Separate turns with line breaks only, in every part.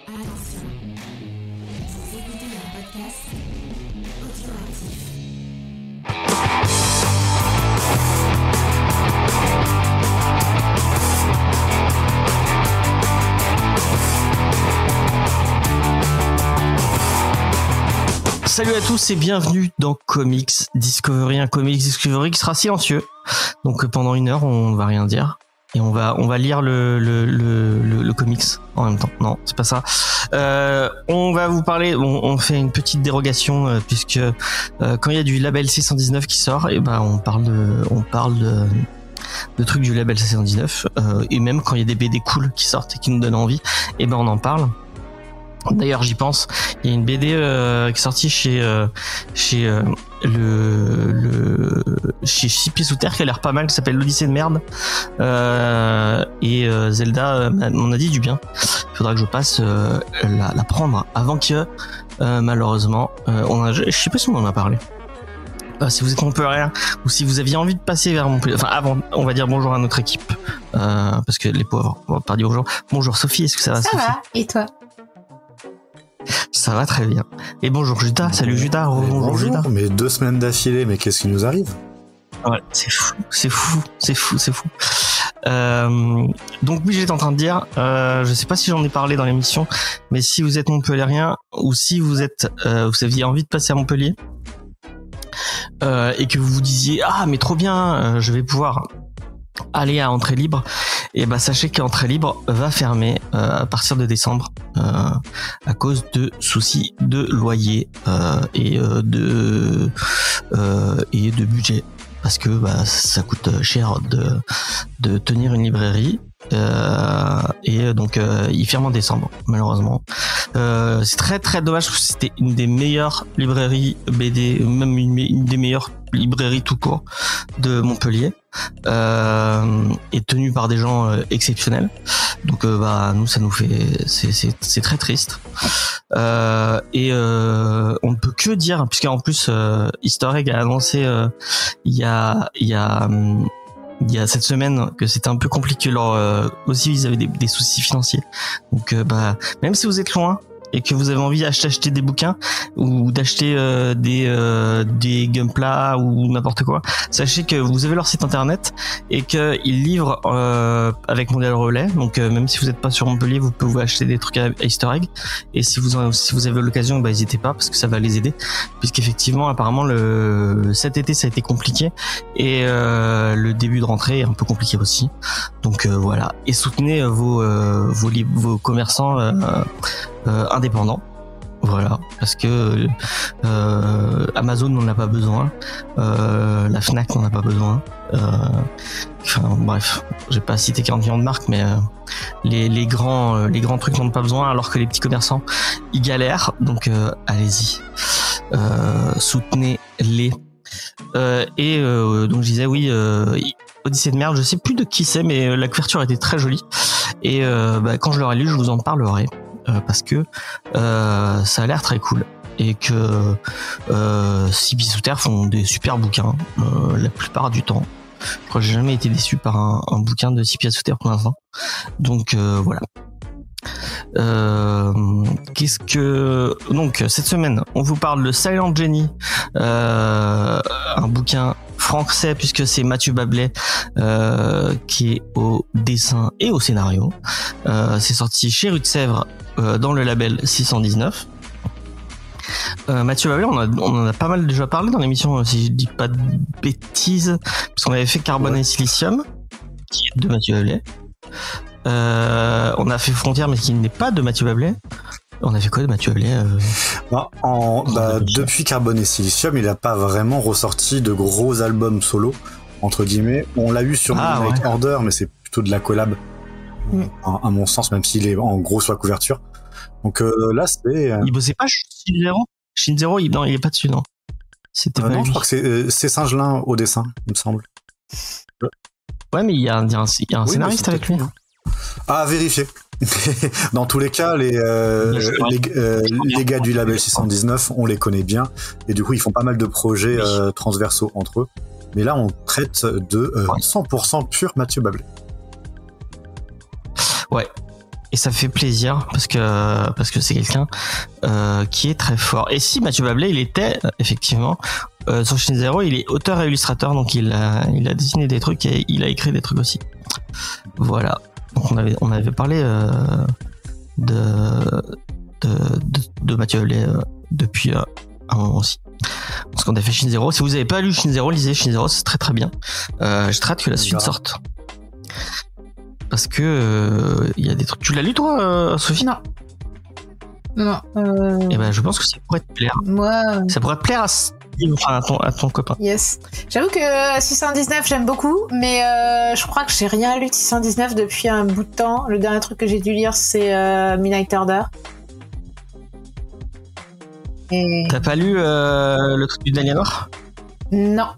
Attention, vous écoutez un podcast audioactif.
Salut à tous et bienvenue dans Comics Discovery, un Comics Discovery qui sera silencieux. Donc pendant 1 heure, on ne va rien dire. Et on va lire le comics en même temps. Non, c'est pas ça. On va vous parler. On fait une petite dérogation puisque quand il y a du label C119 qui sort, et ben on parle de trucs du label C119 et même quand il y a des BD cool qui sortent et qui nous donnent envie, et ben on en parle. D'ailleurs, j'y pense. Il y a une BD qui est sortie chez 6 pieds sous terre qui a l'air pas mal, qui s'appelle l'Odyssée de merde. Et Zelda m'en a dit du bien. Il faudra que je passe la prendre avant que malheureusement je sais pas si on en a parlé. Si vous êtes Montpellier ou si vous aviez envie de passer vers Montpellier, enfin avant, on va dire bonjour à notre équipe parce que les pauvres, on va pas dire bonjour. Bonjour Sophie, est-ce que ça va?
Ça
Sophie?
va, et toi?
Ça va très bien. Et bonjour Judas, salut Judas, bonjour Judas.
Mais 2 semaines d'affilée, mais qu'est-ce qui nous arrive?
Ouais, c'est fou. Donc oui, j'étais en train de dire, je sais pas si j'en ai parlé dans l'émission, mais si vous êtes montpellierien ou si vous aviez envie de passer à Montpellier et que vous vous disiez mais trop bien, je vais pouvoir aller à Entrée Libre, et bah sachez qu'Entrée Libre va fermer à partir de décembre à cause de soucis de loyer et de budget, parce que ça coûte cher de tenir une librairie et donc il ferme en décembre malheureusement. C'est très très dommage parce que c'était une des meilleures librairies BD, même une des meilleures librairies tout court de Montpellier, et tenue par des gens exceptionnels. Donc nous ça nous fait c'est très triste, et on ne peut que dire, puisqu'en plus Easter Egg a annoncé il y a cette semaine que c'était un peu compliqué, aussi ils avaient des soucis financiers. Donc même si vous êtes loin et que vous avez envie d'acheter des bouquins ou d'acheter des Gunpla ou n'importe quoi, sachez que vous avez leur site internet et qu'ils livrent avec Mondial Relais. Donc même si vous n'êtes pas sur Montpellier, vous pouvez acheter des trucs à Easter Egg, et si vous avez l'occasion, n'hésitez pas, parce que ça va les aider, puisqu'effectivement apparemment cet été ça a été compliqué, et le début de rentrée est un peu compliqué aussi. Donc voilà, et soutenez vos commerçants indépendants, voilà, parce que Amazon n'en a pas besoin, la Fnac n'en a pas besoin, enfin bref, j'ai pas cité 40 millions de marques, mais les grands trucs n'en ont pas besoin, alors que les petits commerçants ils galèrent. Donc allez-y, soutenez-les. Et donc je disais oui, Odyssée de merde, je sais plus de qui c'est, mais la couverture était très jolie, et quand je l'aurai lu, je vous en parlerai, parce que ça a l'air très cool, et que 6 pieds sous terre font des super bouquins la plupart du temps. Je crois que j'ai jamais été déçu par un bouquin de 6 pieds sous terre pour l'instant. Donc voilà. Donc cette semaine on vous parle de Silent Jenny, un bouquin français puisque c'est Mathieu Bablet qui est au dessin et au scénario. C'est sorti chez Rue de Sèvres dans le label 619. Mathieu Bablet, on en a pas mal déjà parlé dans l'émission, si je dis pas de bêtises, parce qu'on avait fait Carbone et Silicium qui est de Mathieu Bablet. On a fait Frontières, mais qui n'est pas de Mathieu Bablet. On a fait quoi de Mathieu Bablet
Depuis Carbone et Silicium, il a pas vraiment ressorti de gros albums solo, entre guillemets. On l'a eu sur Midnight Order, mais c'est plutôt de la collab, à mon sens, même s'il est en gros sur la couverture. Donc là, c'est...
Il bossait pas Shin Zero, il est pas dessus, non? C'était pas
non,
lui.
je crois que c'est Singelin au dessin, il me semble.
Ouais, mais il y a un scénariste avec lui.
À vérifier. Dans tous les cas, les gars du label 619, on les connaît bien, et du coup ils font pas mal de projets transversaux entre eux, mais là on traite de 100% pur Mathieu Bablet.
Ouais, et ça fait plaisir parce que c'est quelqu'un qui est très fort. Et si Mathieu Bablé, il était effectivement sur Shin Zero, il est auteur et illustrateur, donc il a dessiné des trucs et il a écrit des trucs aussi. Voilà. Donc on avait parlé de Mathieu Bablé depuis un moment aussi. Parce qu'on a fait Shin Zero. Si vous avez pas lu Shin Zero, lisez Shin Zero, c'est très très bien. J'ai très hâte que la suite sorte. Parce que il y a des trucs. Tu l'as lu toi, Sophie?
Non.
Et ben je pense que ça pourrait te plaire.
Moi.
Ça pourrait plaire à ton copain.
Yes. J'avoue que 619 j'aime beaucoup, mais je crois que j'ai rien lu de 619 depuis un bout de temps. Le dernier truc que j'ai dû lire c'est Midnight Order. Et...
T'as pas lu le truc du Daniel Noir?
Non.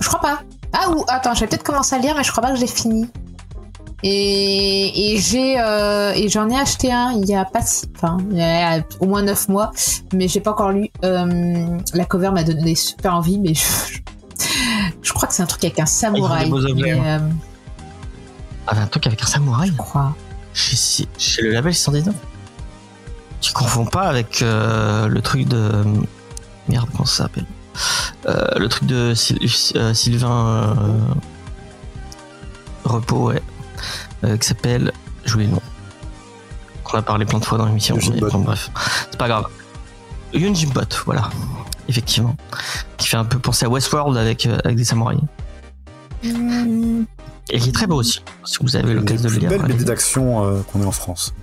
Je crois pas. Ah ou attends, j'avais peut-être commencé à lire, mais je crois pas que j'ai fini. Et j'en ai acheté un il y a au moins 9 mois, mais j'ai pas encore lu. La cover m'a donné super envie, mais je crois que c'est un truc avec un samouraï.
Un truc avec un samouraï?
Je crois.
Chez le label 619? Tu confonds pas avec le truc de... Merde, comment ça s'appelle? Le truc de Sylvain Repos, ouais. Qui s'appelle... J'oublie le nom. On a parlé plein de fois dans l'émission. Bref, c'est pas grave. Yunjimbot, voilà. Effectivement. Qui fait un peu penser à Westworld avec des samouraïs. Et qui est très beau aussi. Si vous avez l'occasion de le lire.
C'est une belle BD d'action qu'on ait en France.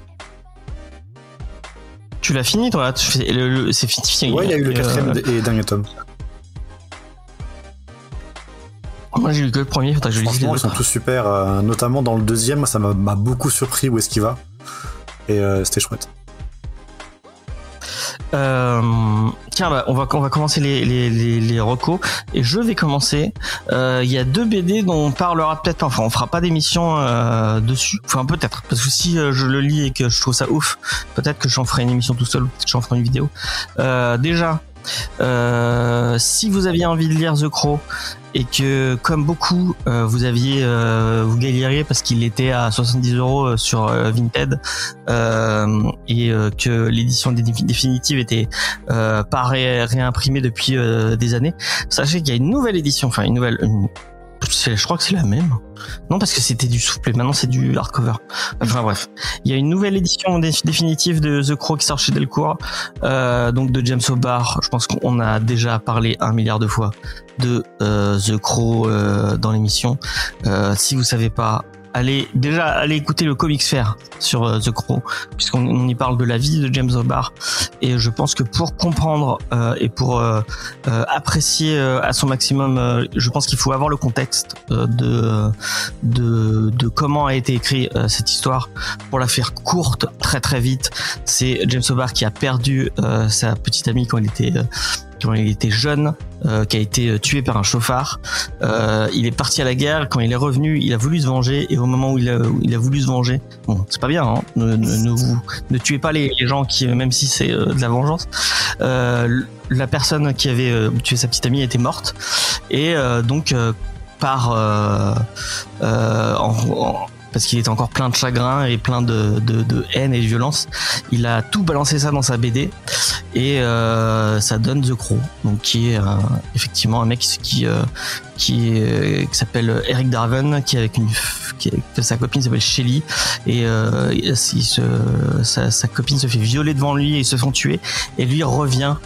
Tu l'as fini toi? C'est fini.
Ouais, il y a eu le 4e et dernier tome.
Moi j'ai lu que le premier, faut que je lise les autres.
Ils sont tous super, notamment dans le 2e, moi ça m'a beaucoup surpris où est-ce qu'il va. Et c'était chouette.
Tiens, bah, on va commencer les recos et je vais commencer. Il y a 2 BD dont on parlera peut-être. Enfin, on fera pas d'émission dessus. Enfin, peut-être parce que si je le lis et que je trouve ça ouf, peut-être que j'en ferai une émission tout seul ou peut-être que j'en ferai une vidéo. Déjà, si vous aviez envie de lire The Crow et que comme beaucoup vous galériez parce qu'il était à 70€ sur Vinted et que l'édition définitive était pas réimprimée depuis des années, sachez qu'il y a une nouvelle édition, je crois que c'est la même. Non, parce que c'était du soufflet. Maintenant, c'est du hardcover. Enfin bref, il y a une nouvelle édition définitive de The Crow qui sort chez Delcourt, donc de James O'Barr. Je pense qu'on a déjà parlé 1 milliard de fois de The Crow dans l'émission. Si vous savez pas, allez écouter le Comics Fair sur The Crow, puisqu'on y parle de la vie de James O'Barr. Et je pense que pour comprendre et pour apprécier à son maximum, je pense qu'il faut avoir le contexte de comment a été écrit cette histoire. Pour la faire courte, très très vite, c'est James O'Barr qui a perdu sa petite amie quand il était jeune, qui a été tué par un chauffard. Il est parti à la guerre. Quand il est revenu, il a voulu se venger. Et au moment où il a voulu se venger, bon, c'est pas bien, hein, ne tuez pas les gens qui, même si c'est de la vengeance. La personne qui avait tué sa petite amie était morte. Et donc parce qu'il était encore plein de chagrin et plein de haine et de violence, il a tout balancé ça dans sa BD et ça donne The Crow, donc qui est effectivement un mec qui s'appelle Eric Darven, qui est avec sa copine s'appelle Shelly, et sa copine se fait violer devant lui et ils se font tuer, et lui revient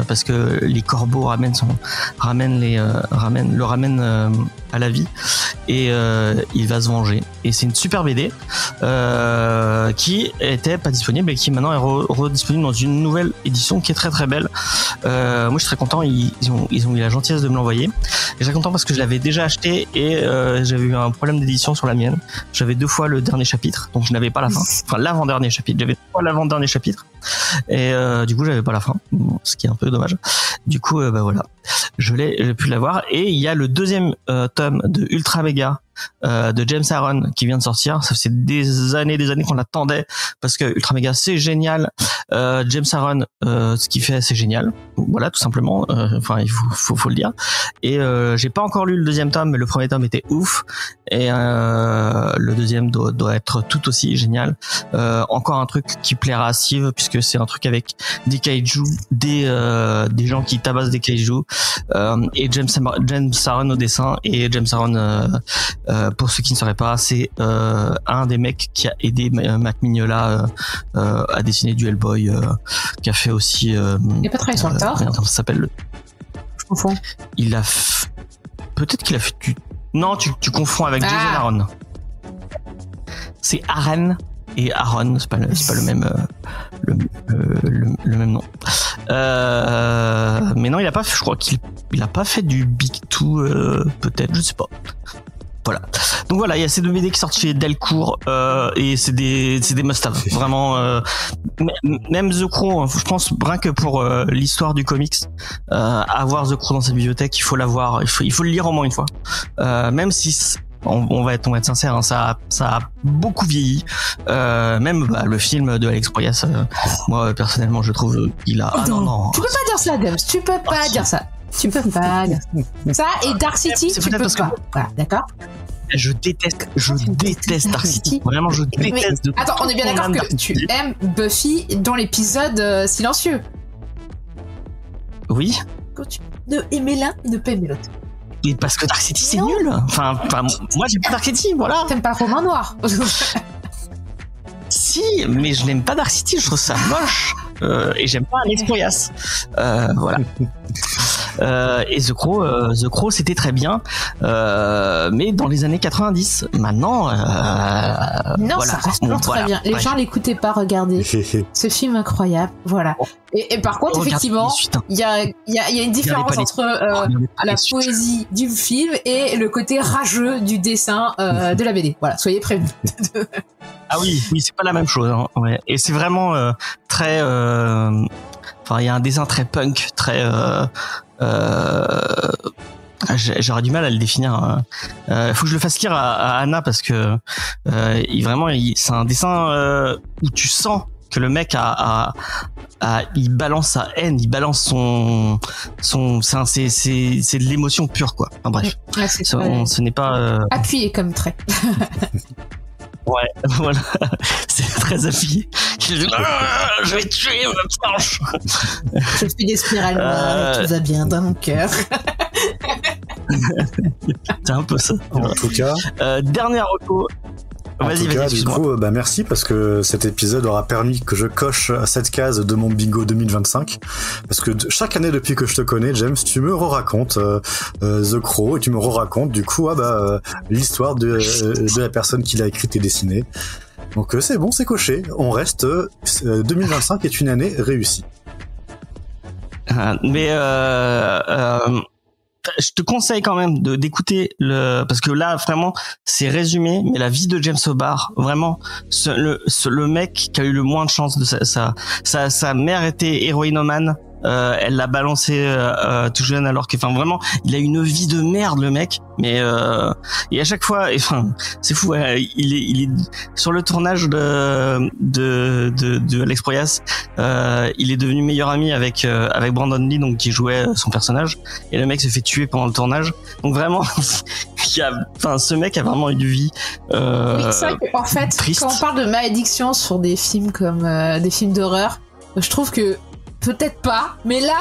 parce que les corbeaux le ramènent à la vie, et il va se venger. Et c'est une super BD qui était pas disponible et qui maintenant est redisponible dans une nouvelle édition qui est très très belle. Moi je suis très content, ils ont eu la gentillesse de me l'envoyer. Et je suis très content parce que je l'avais déjà acheté et j'avais eu un problème d'édition sur la mienne. J'avais 2 fois le dernier chapitre, donc je n'avais pas la fin. Enfin l'avant-dernier chapitre, j'avais 2 fois l'avant-dernier chapitre et du coup j'avais pas la fin, ce qui est un peu dommage. Du coup bah voilà, j'ai pu l'avoir. Et il y a le 2e tome de Ultra Mega de James Aaron qui vient de sortir. Ça fait des années qu'on l'attendait parce que Ultra Mega c'est génial, James Aaron ce qu'il fait c'est génial, voilà tout simplement, enfin il faut le dire, et j'ai pas encore lu le deuxième tome, mais le premier tome était ouf, et le deuxième doit être tout aussi génial. Encore un truc qui plaira à Steve, puisque c'est un truc avec des kaiju, des gens qui tabassent des kaiju, et James Aaron au dessin, et James Aaron pour ceux qui ne sauraient pas, c'est un des mecs qui a aidé Matt Mignola à dessiner du Hellboy, qui a fait aussi
il a pas travaillé sur le Thor.
ça s'appelle
Je confonds.
Peut-être qu'il a fait du... Non, tu confonds avec Jason Aaron. C'est Aaron et Aaron, c'est pas le même le même nom. Mais non, je crois qu'il a pas fait du Big Two, peut-être, je sais pas. Voilà. Donc voilà, il y a ces 2 BD qui sortent chez Delcourt, et c'est des must-have. Vraiment, même The Crow, je pense, rien que pour l'histoire du comics, avoir The Crow dans sa bibliothèque, il faut l'avoir, il faut le lire au moins une fois. Même si on va être sincère, hein, ça a beaucoup vieilli. Même le film de Alex Proyas, moi personnellement, je trouve qu'il a. Non.
Tu peux pas dire ça, Debs. Tu peux pas dire ça. Tu peux pas dire ça. Et Dark City, tu peux pas. Voilà, d'accord.
Je déteste Dark City. Vraiment, je déteste.
Mais, attends, on est bien d'accord que tu aimes Buffy dans l'épisode silencieux.
Oui.
Quand tu ne aimer l'un, ne pas aimer l'autre.
Et parce que Dark City c'est nul. Enfin, moi j'aime pas Dark City, voilà.
T'aimes pas Romain Noir.
Si, mais je n'aime pas Dark City, je trouve ça moche. Et j'aime pas Alex Proyas. Voilà. Et The Crow c'était très bien, mais dans les années 90. Maintenant,
non,
voilà.
ça reste toujours très bien. Les gens l'écoutaient pas, regardez. Ce film incroyable, voilà. Et par contre, effectivement, il y a une différence entre la poésie du film et le côté rageux du dessin de la BD. Voilà, soyez prévenus.
Ah oui, c'est pas la même chose. Hein, ouais. Et c'est vraiment très. Enfin, il y a un dessin très punk, très. J'aurais du mal à le définir. Faut que je le fasse lire à Anna parce que c'est un dessin où tu sens que le mec il balance sa haine, il balance c'est de l'émotion pure quoi. Enfin, bref,
ouais,
ce n'est pas
appuyé comme trait.
Ouais, voilà, c'est très appuyé. Je vais tuer ma planche.
Je fais des spirales noires, tout va bien dans mon cœur.
C'est un peu ça.
En tout cas,
dernière auto. Vas-y,
du coup, merci parce que cet épisode aura permis que je coche cette case de mon bingo 2025. Parce que chaque année depuis que je te connais, James, tu me re-racontes The Crow et tu me re-racontes du coup l'histoire de la personne qui l'a écrite et dessinée. Donc c'est bon, c'est coché. On reste 2025 est une année réussie.
Mais je te conseille quand même d'écouter parce que là vraiment c'est résumé, mais la vie de James O'Barr, vraiment le mec qui a eu le moins de chance de sa mère était héroïnomane. Elle l'a balancé tout jeune alors que vraiment il a une vie de merde le mec, mais et à chaque fois c'est fou, il est sur le tournage de Alex Proyas, il est devenu meilleur ami avec Brandon Lee, donc qui jouait son personnage, et le mec se fait tuer pendant le tournage, donc vraiment ce mec a vraiment une vie
oui, c'est vrai qu'en fait triste. Quand on parle de malédiction sur des films comme des films d'horreur, je trouve que peut-être pas, mais là,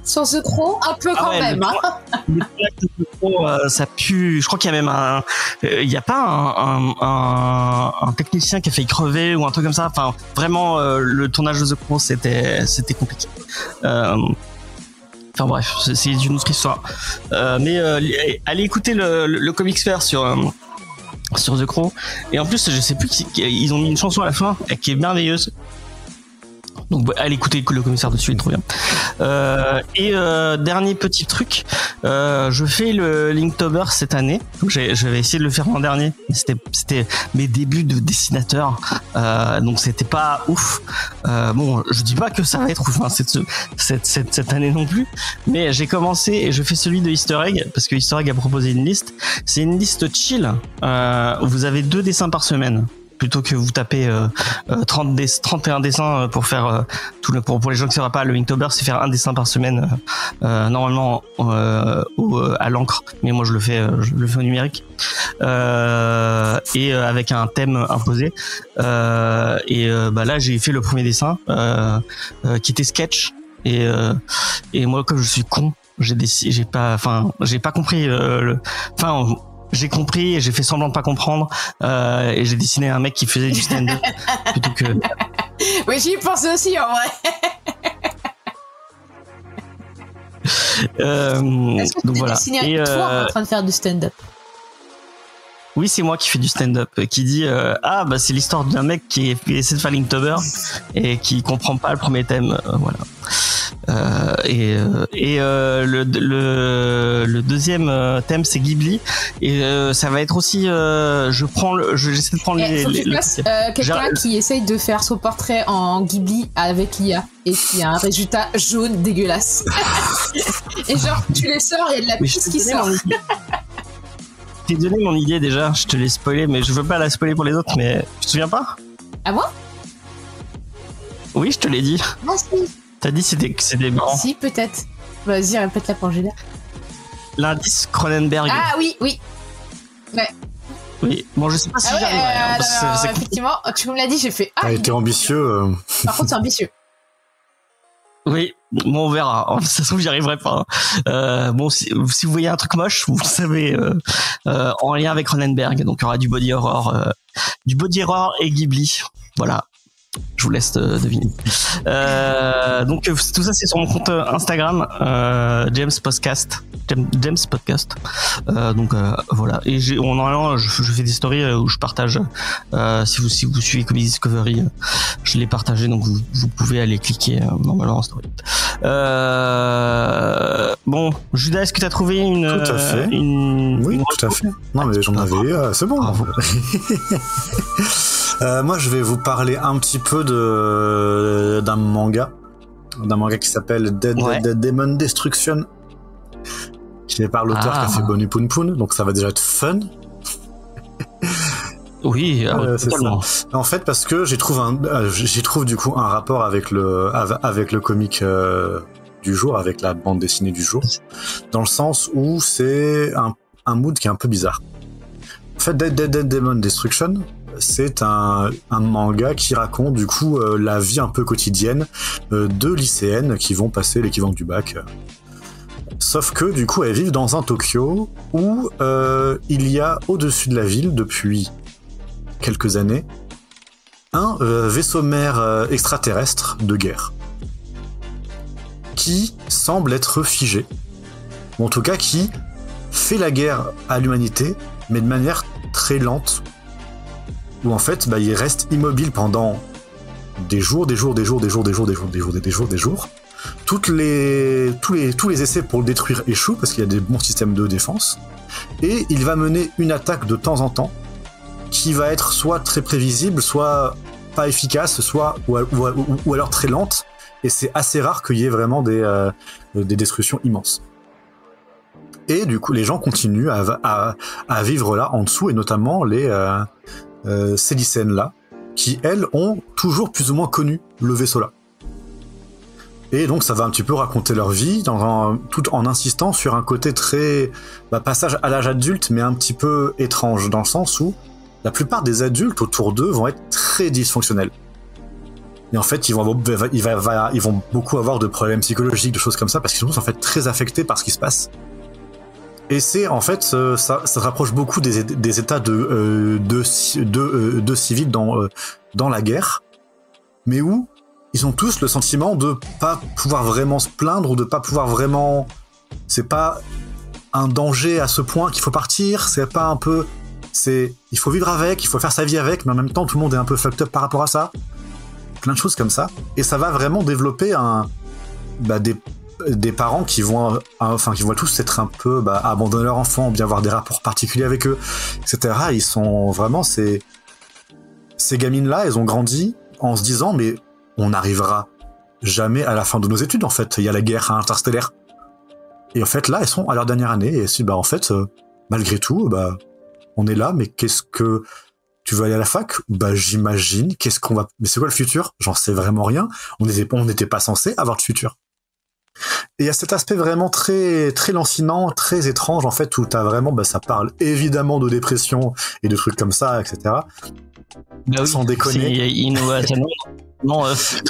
sur The Crow, un peu quand même.
Ça pue. Je crois qu'il y a même il y a pas un technicien qui a failli crever ou un truc comme ça. Enfin, vraiment, le tournage de The Crow, c'était compliqué. Enfin bref, c'est une autre histoire. Mais allez écouter le Comics Fair sur The Crow. Et en plus, je sais plus ils ont mis une chanson à la fin qui est merveilleuse. Donc allez écouter le commissaire dessus, il est trop bien. Et dernier petit truc, je fais le Linktober cette année. Donc j'avais essayé de le faire l'an dernier. C'était mes débuts de dessinateur, donc c'était pas ouf. Bon, je dis pas que ça va être ouf cette année non plus, mais j'ai commencé et je fais celui de Easter Egg parce que Easter Egg a proposé une liste. C'est une liste chill. Vous avez 2 dessins par semaine. plutôt que vous tapez 31 dessins pour faire pour les gens qui ne sauraient pas, le Inktober, c'est faire un dessin par semaine normalement à l'encre, mais moi je le fais au numérique et avec un thème imposé là j'ai fait le premier dessin qui était sketch et moi comme je suis con, j'ai pas compris j'ai compris et j'ai fait semblant de pas comprendre et j'ai dessiné un mec qui faisait du stand-up plutôt que.
Oui, j'y pensais aussi en vrai. Est-ce que
donc
tu
voilà.
dessiné toi en train de faire du stand-up?
Oui, c'est moi qui fais du stand-up, qui dit c'est l'histoire d'un mec qui essaie de faire l'Inktober et qui comprend pas le premier thème, voilà. Le deuxième thème c'est Ghibli et ça va être aussi j'essaie de prendre
quelqu'un qui essaye de faire son portrait en Ghibli avec l'IA et qui a un résultat jaune dégueulasse. Et genre tu les sors, il y a de la pisse qui sort.
Je t'ai donné mon idée déjà, je te l'ai spoilé, mais je veux pas la spoiler pour les autres, mais tu te souviens pas?
Ah moi?
Oui, je te l'ai dit.
Ah si.
T'as dit que c'était marrant.
Si, peut-être. Vas-y, répète-la pour Julia.
L'indice Cronenberg.
Ah oui. Ouais.
Oui, bon, je sais pas si j'arriverai.
Effectivement, tu me l'as dit, j'ai fait.
T'as été ambitieux.
Par contre, c'est ambitieux.
Oui, bon, on verra. Ça se trouve, j'y arriverai pas. Si vous voyez un truc moche, vous le savez, en lien avec Cronenberg. Donc, il y aura du body horror et Ghibli. Voilà. Je vous laisse deviner. Donc tout ça c'est sur mon compte Instagram, James Podcast. Voilà. Et normalement je fais des stories où je partage. Si vous suivez Comedy Discovery, je l'ai partagé, donc vous pouvez aller cliquer normalement en story. Bon, Judas, est-ce que tu as trouvé une?
Tout à fait. Oui, tout à fait. Non mais j'en avais. C'est bon. Moi, je vais vous parler un petit peu d'un manga qui s'appelle Dead Demon Destruction, qui est par l'auteur qui a fait Bonnie Poon Poon, donc ça va déjà être fun.
Oui,
c'est ça. En fait, parce que j'y trouve du coup un rapport avec le comic du jour, avec la bande dessinée du jour, dans le sens où c'est un mood qui est un peu bizarre. En fait, Dead Demon Destruction, c'est un manga qui raconte du coup la vie un peu quotidienne de lycéennes qui vont passer l'équivalent du bac. Sauf que du coup elles vivent dans un Tokyo où il y a au-dessus de la ville depuis quelques années un vaisseau-mère extraterrestre de guerre qui semble être figé, ou en tout cas qui fait la guerre à l'humanité mais de manière très lente, où en fait il reste immobile pendant des jours. Tous les essais pour le détruire échouent parce qu'il y a des bons systèmes de défense, et il va mener une attaque de temps en temps qui va être soit très prévisible, soit pas efficace, soit ou alors très lente, et c'est assez rare qu'il y ait vraiment des destructions immenses. Et du coup les gens continuent à vivre là en dessous, et notamment ces lycéennes là qui elles ont toujours plus ou moins connu le vaisseau là. Et donc ça va un petit peu raconter leur vie tout en insistant sur un côté très passage à l'âge adulte, mais un petit peu étrange, dans le sens où la plupart des adultes autour d'eux vont être très dysfonctionnels. Et en fait, ils vont beaucoup avoir de problèmes psychologiques, de choses comme ça, parce qu'ils sont tous en fait très affectés par ce qui se passe. Et c'est en fait ça se rapproche beaucoup des états de civils dans la guerre, mais où ils ont tous le sentiment de pas pouvoir vraiment se plaindre, ou de pas pouvoir vraiment, c'est pas un danger à ce point qu'il faut partir, c'est pas un peu, il faut vivre avec, il faut faire sa vie avec, mais en même temps tout le monde est un peu fucked up par rapport à ça, plein de choses comme ça, et ça va vraiment développer des parents qui vont tous être un peu abandonner leurs enfants, bien avoir des rapports particuliers avec eux, etc. Ils sont vraiment ces gamines là, elles ont grandi en se disant mais on n'arrivera jamais à la fin de nos études, en fait, il y a la guerre interstellaire, et en fait là elles sont à leur dernière année, et en fait malgré tout on est là, mais qu'est-ce que tu veux aller à la fac? Bah, j'imagine. Mais c'est quoi le futur? J'en sais vraiment rien. On n'était pas censé avoir de futur. Et il y a cet aspect vraiment très, très lancinant, très étrange, en fait, où t'as vraiment, ça parle évidemment de dépression et de trucs comme ça, etc.
Bah oui,
sans déconner.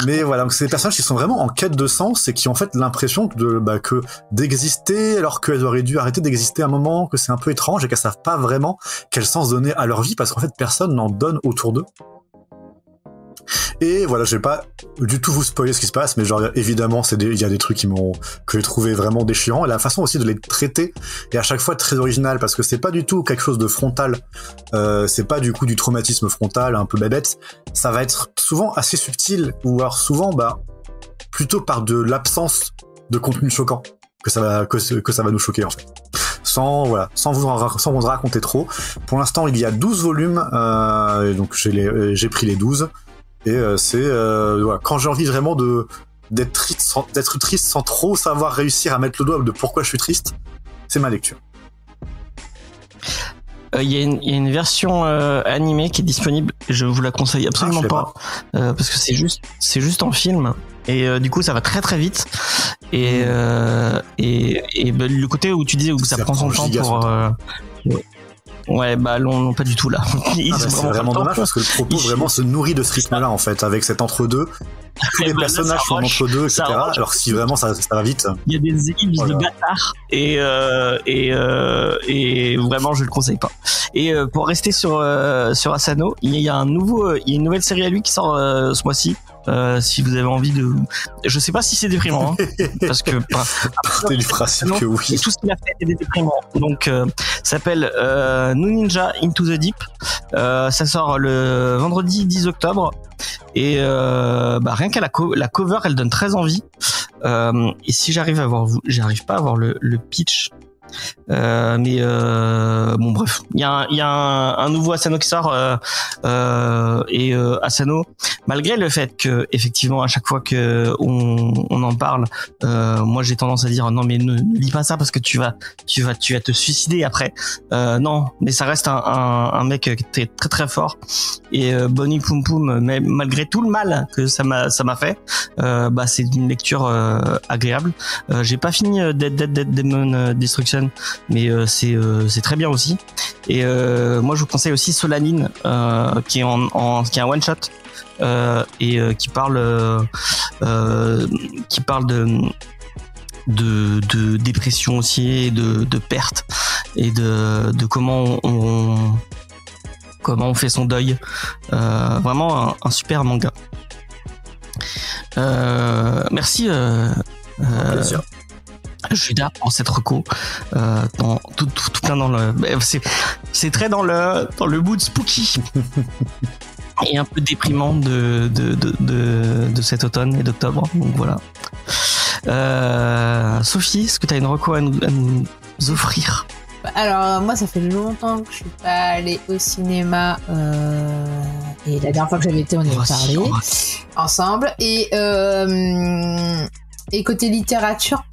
Mais voilà, donc c'est des personnages qui sont vraiment en quête de sens et qui ont en fait l'impression que d'exister alors qu'elles auraient dû arrêter d'exister à un moment, que c'est un peu étrange et qu'elles savent pas vraiment quel sens donner à leur vie parce qu'en fait personne n'en donne autour d'eux. Et voilà, je vais pas du tout vous spoiler ce qui se passe, mais genre évidemment il y a des trucs que j'ai trouvé vraiment déchirants, et la façon aussi de les traiter est à chaque fois très originale parce que c'est pas du tout quelque chose de frontal, c'est pas du coup du traumatisme frontal un peu bébête, ça va être souvent assez subtil ou alors souvent plutôt par de l'absence de contenu choquant que ça va nous choquer en fait. Sans vous raconter trop. Pour l'instant, il y a 12 volumes, donc j'ai pris les 12. Et quand j'ai envie vraiment d'être triste sans trop savoir réussir à mettre le doigt de pourquoi je suis triste, c'est ma lecture.
Il y a une version animée qui est disponible. Je vous la conseille absolument pas. Parce que c'est juste en film. Et du coup, ça va très très vite. Et le côté où tu disais où ça prend son temps pour... Ouais, non, pas du tout là.
C'est vraiment dommage parce que le propos vraiment se nourrit de ce rythme-là en fait, avec cet entre-deux. Tous les personnages sont entre-deux, etc. Alors si vraiment ça va vite.
Il y a des ellipses de bâtards et vraiment je le conseille pas. Et pour rester sur Asano, il y a une nouvelle série à lui qui sort ce mois-ci. Si vous avez envie de, je sais pas si c'est déprimant, hein, parce que
partez du principe que oui.
Tout ce qu'il a fait est déprimant. Donc, ça s'appelle No Ninja Into the Deep. Ça sort le vendredi 10 octobre. Et rien qu'à la cover, elle donne très envie. Et si j'arrive pas à voir le pitch. Bon bref, il y a un nouveau Asano qui sort et Asano, malgré le fait que effectivement à chaque fois que on en parle, moi j'ai tendance à dire non mais ne lis pas ça parce que tu vas te suicider après. Non, mais ça reste un mec très très très fort et Bonnie Poum Poum, mais malgré tout le mal que ça m'a fait, c'est une lecture agréable. J'ai pas fini Dead Demon Destruction, mais c'est très bien aussi. Et moi je vous conseille aussi Solanine, qui est qui est un one shot et qui parle de dépression aussi et de perte et de comment on fait son deuil. Vraiment un super manga. Merci.
Plaisir.
Je suis là pour cette reco, dans tout plein dans le, c'est très dans le mood spooky et un peu déprimant de cet automne et d'octobre. Donc voilà. Sophie, est-ce que tu as une reco à nous offrir?
Alors moi ça fait longtemps que je suis pas allée au cinéma et la dernière fois que j'avais été on y avait parlé ensemble et côté littérature,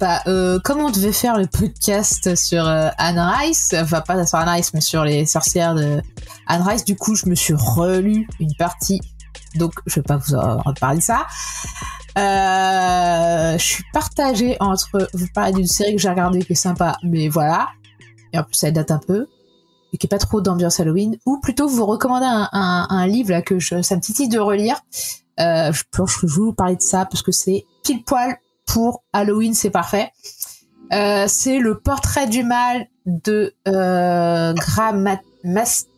comme on devait faire le podcast sur Anne Rice, enfin pas sur Anne Rice mais sur les sorcières de Anne Rice, du coup je me suis relu une partie, donc je vais pas vous reparler de ça. Je suis partagée entre vous parler d'une série que j'ai regardée qui est sympa, mais voilà, et en plus elle date un peu et qui est pas trop d'ambiance Halloween, ou plutôt vous recommander un livre là ça me titille de relire. Je pense que je vais vous parler de ça parce que c'est pile poil pour Halloween, c'est parfait. C'est le portrait du mal de Graham Masterton.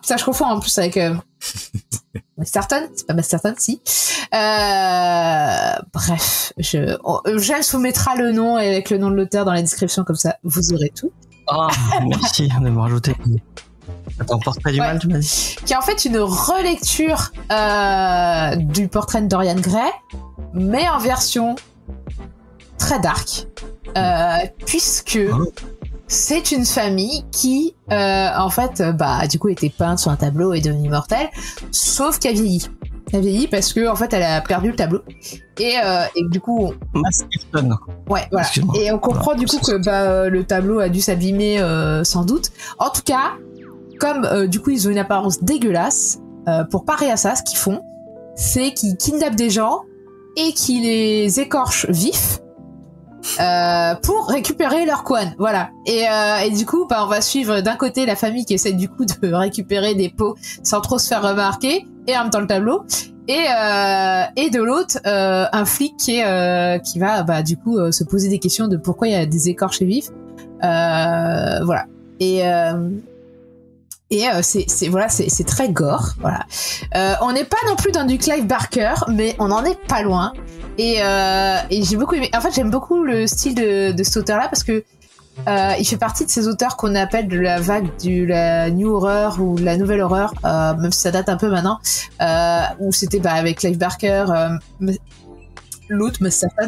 Putain, je confonds en plus avec Masterton, c'est pas Masterton, si. Bref, James vous mettra le nom avec le nom de l'auteur dans la description, comme ça vous aurez tout.
Merci de me rajouter. Attends, portrait du mal, tu m'as dit.
Qui est en fait une relecture du portrait de Dorian Gray, mais en version très dark, puisque c'est une famille qui, en fait, du coup, était peinte sur un tableau et devenue mortelle, sauf qu'elle vieillit. Elle vieillit parce que en fait elle a perdu le tableau et du coup ouais voilà et on comprend du coup que le tableau a dû s'abîmer sans doute. En tout cas comme du coup ils ont une apparence dégueulasse, pour parer à ça ce qu'ils font c'est qu'ils kidnappent des gens et qu'ils les écorchent vifs pour récupérer leur couenne, voilà. Et du coup, on va suivre d'un côté la famille qui essaie du coup de récupérer des pots sans trop se faire remarquer, et en même temps le tableau, et de l'autre un flic qui va du coup se poser des questions de pourquoi il y a des écorchés vifs, voilà. Et c'est très gore, voilà. On n'est pas non plus dans du Clive Barker, mais on en est pas loin. Et j'ai beaucoup aimé. En fait, j'aime beaucoup le style de cet auteur-là parce que il fait partie de ces auteurs qu'on appelle de la vague de la new horror ou de la nouvelle horreur, même si ça date un peu maintenant, où c'était avec Clive Barker, l'autre Mustafa.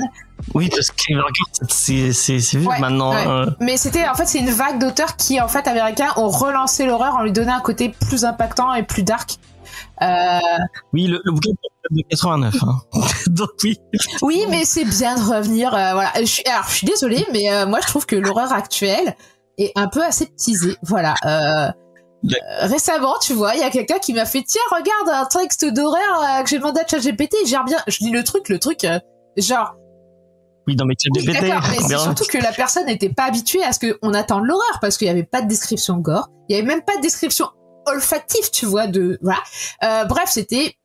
Oui, parce que Clive Barker, c'est vu maintenant.
Ouais. Mais c'est une vague d'auteurs qui, en fait, américains ont relancé l'horreur en lui donnant un côté plus impactant et plus dark.
Oui, le bouquin de 89. Hein. Donc oui.
Oui, mais c'est bien de revenir. Voilà. Je suis désolée, mais moi je trouve que l'horreur actuelle est un peu aseptisée. Voilà. Récemment, tu vois, il y a quelqu'un qui m'a fait tiens, regarde un texte d'horreur que j'ai demandé à ChatGPT. Je lis le truc, genre.
Oui, dans mes ChatGPT.
D'accord, mais c'est surtout que la personne n'était pas habituée à ce qu'on attend de l'horreur parce qu'il y avait pas de description gore, il y avait même pas de description olfactif, tu vois, voilà. Bref, c'était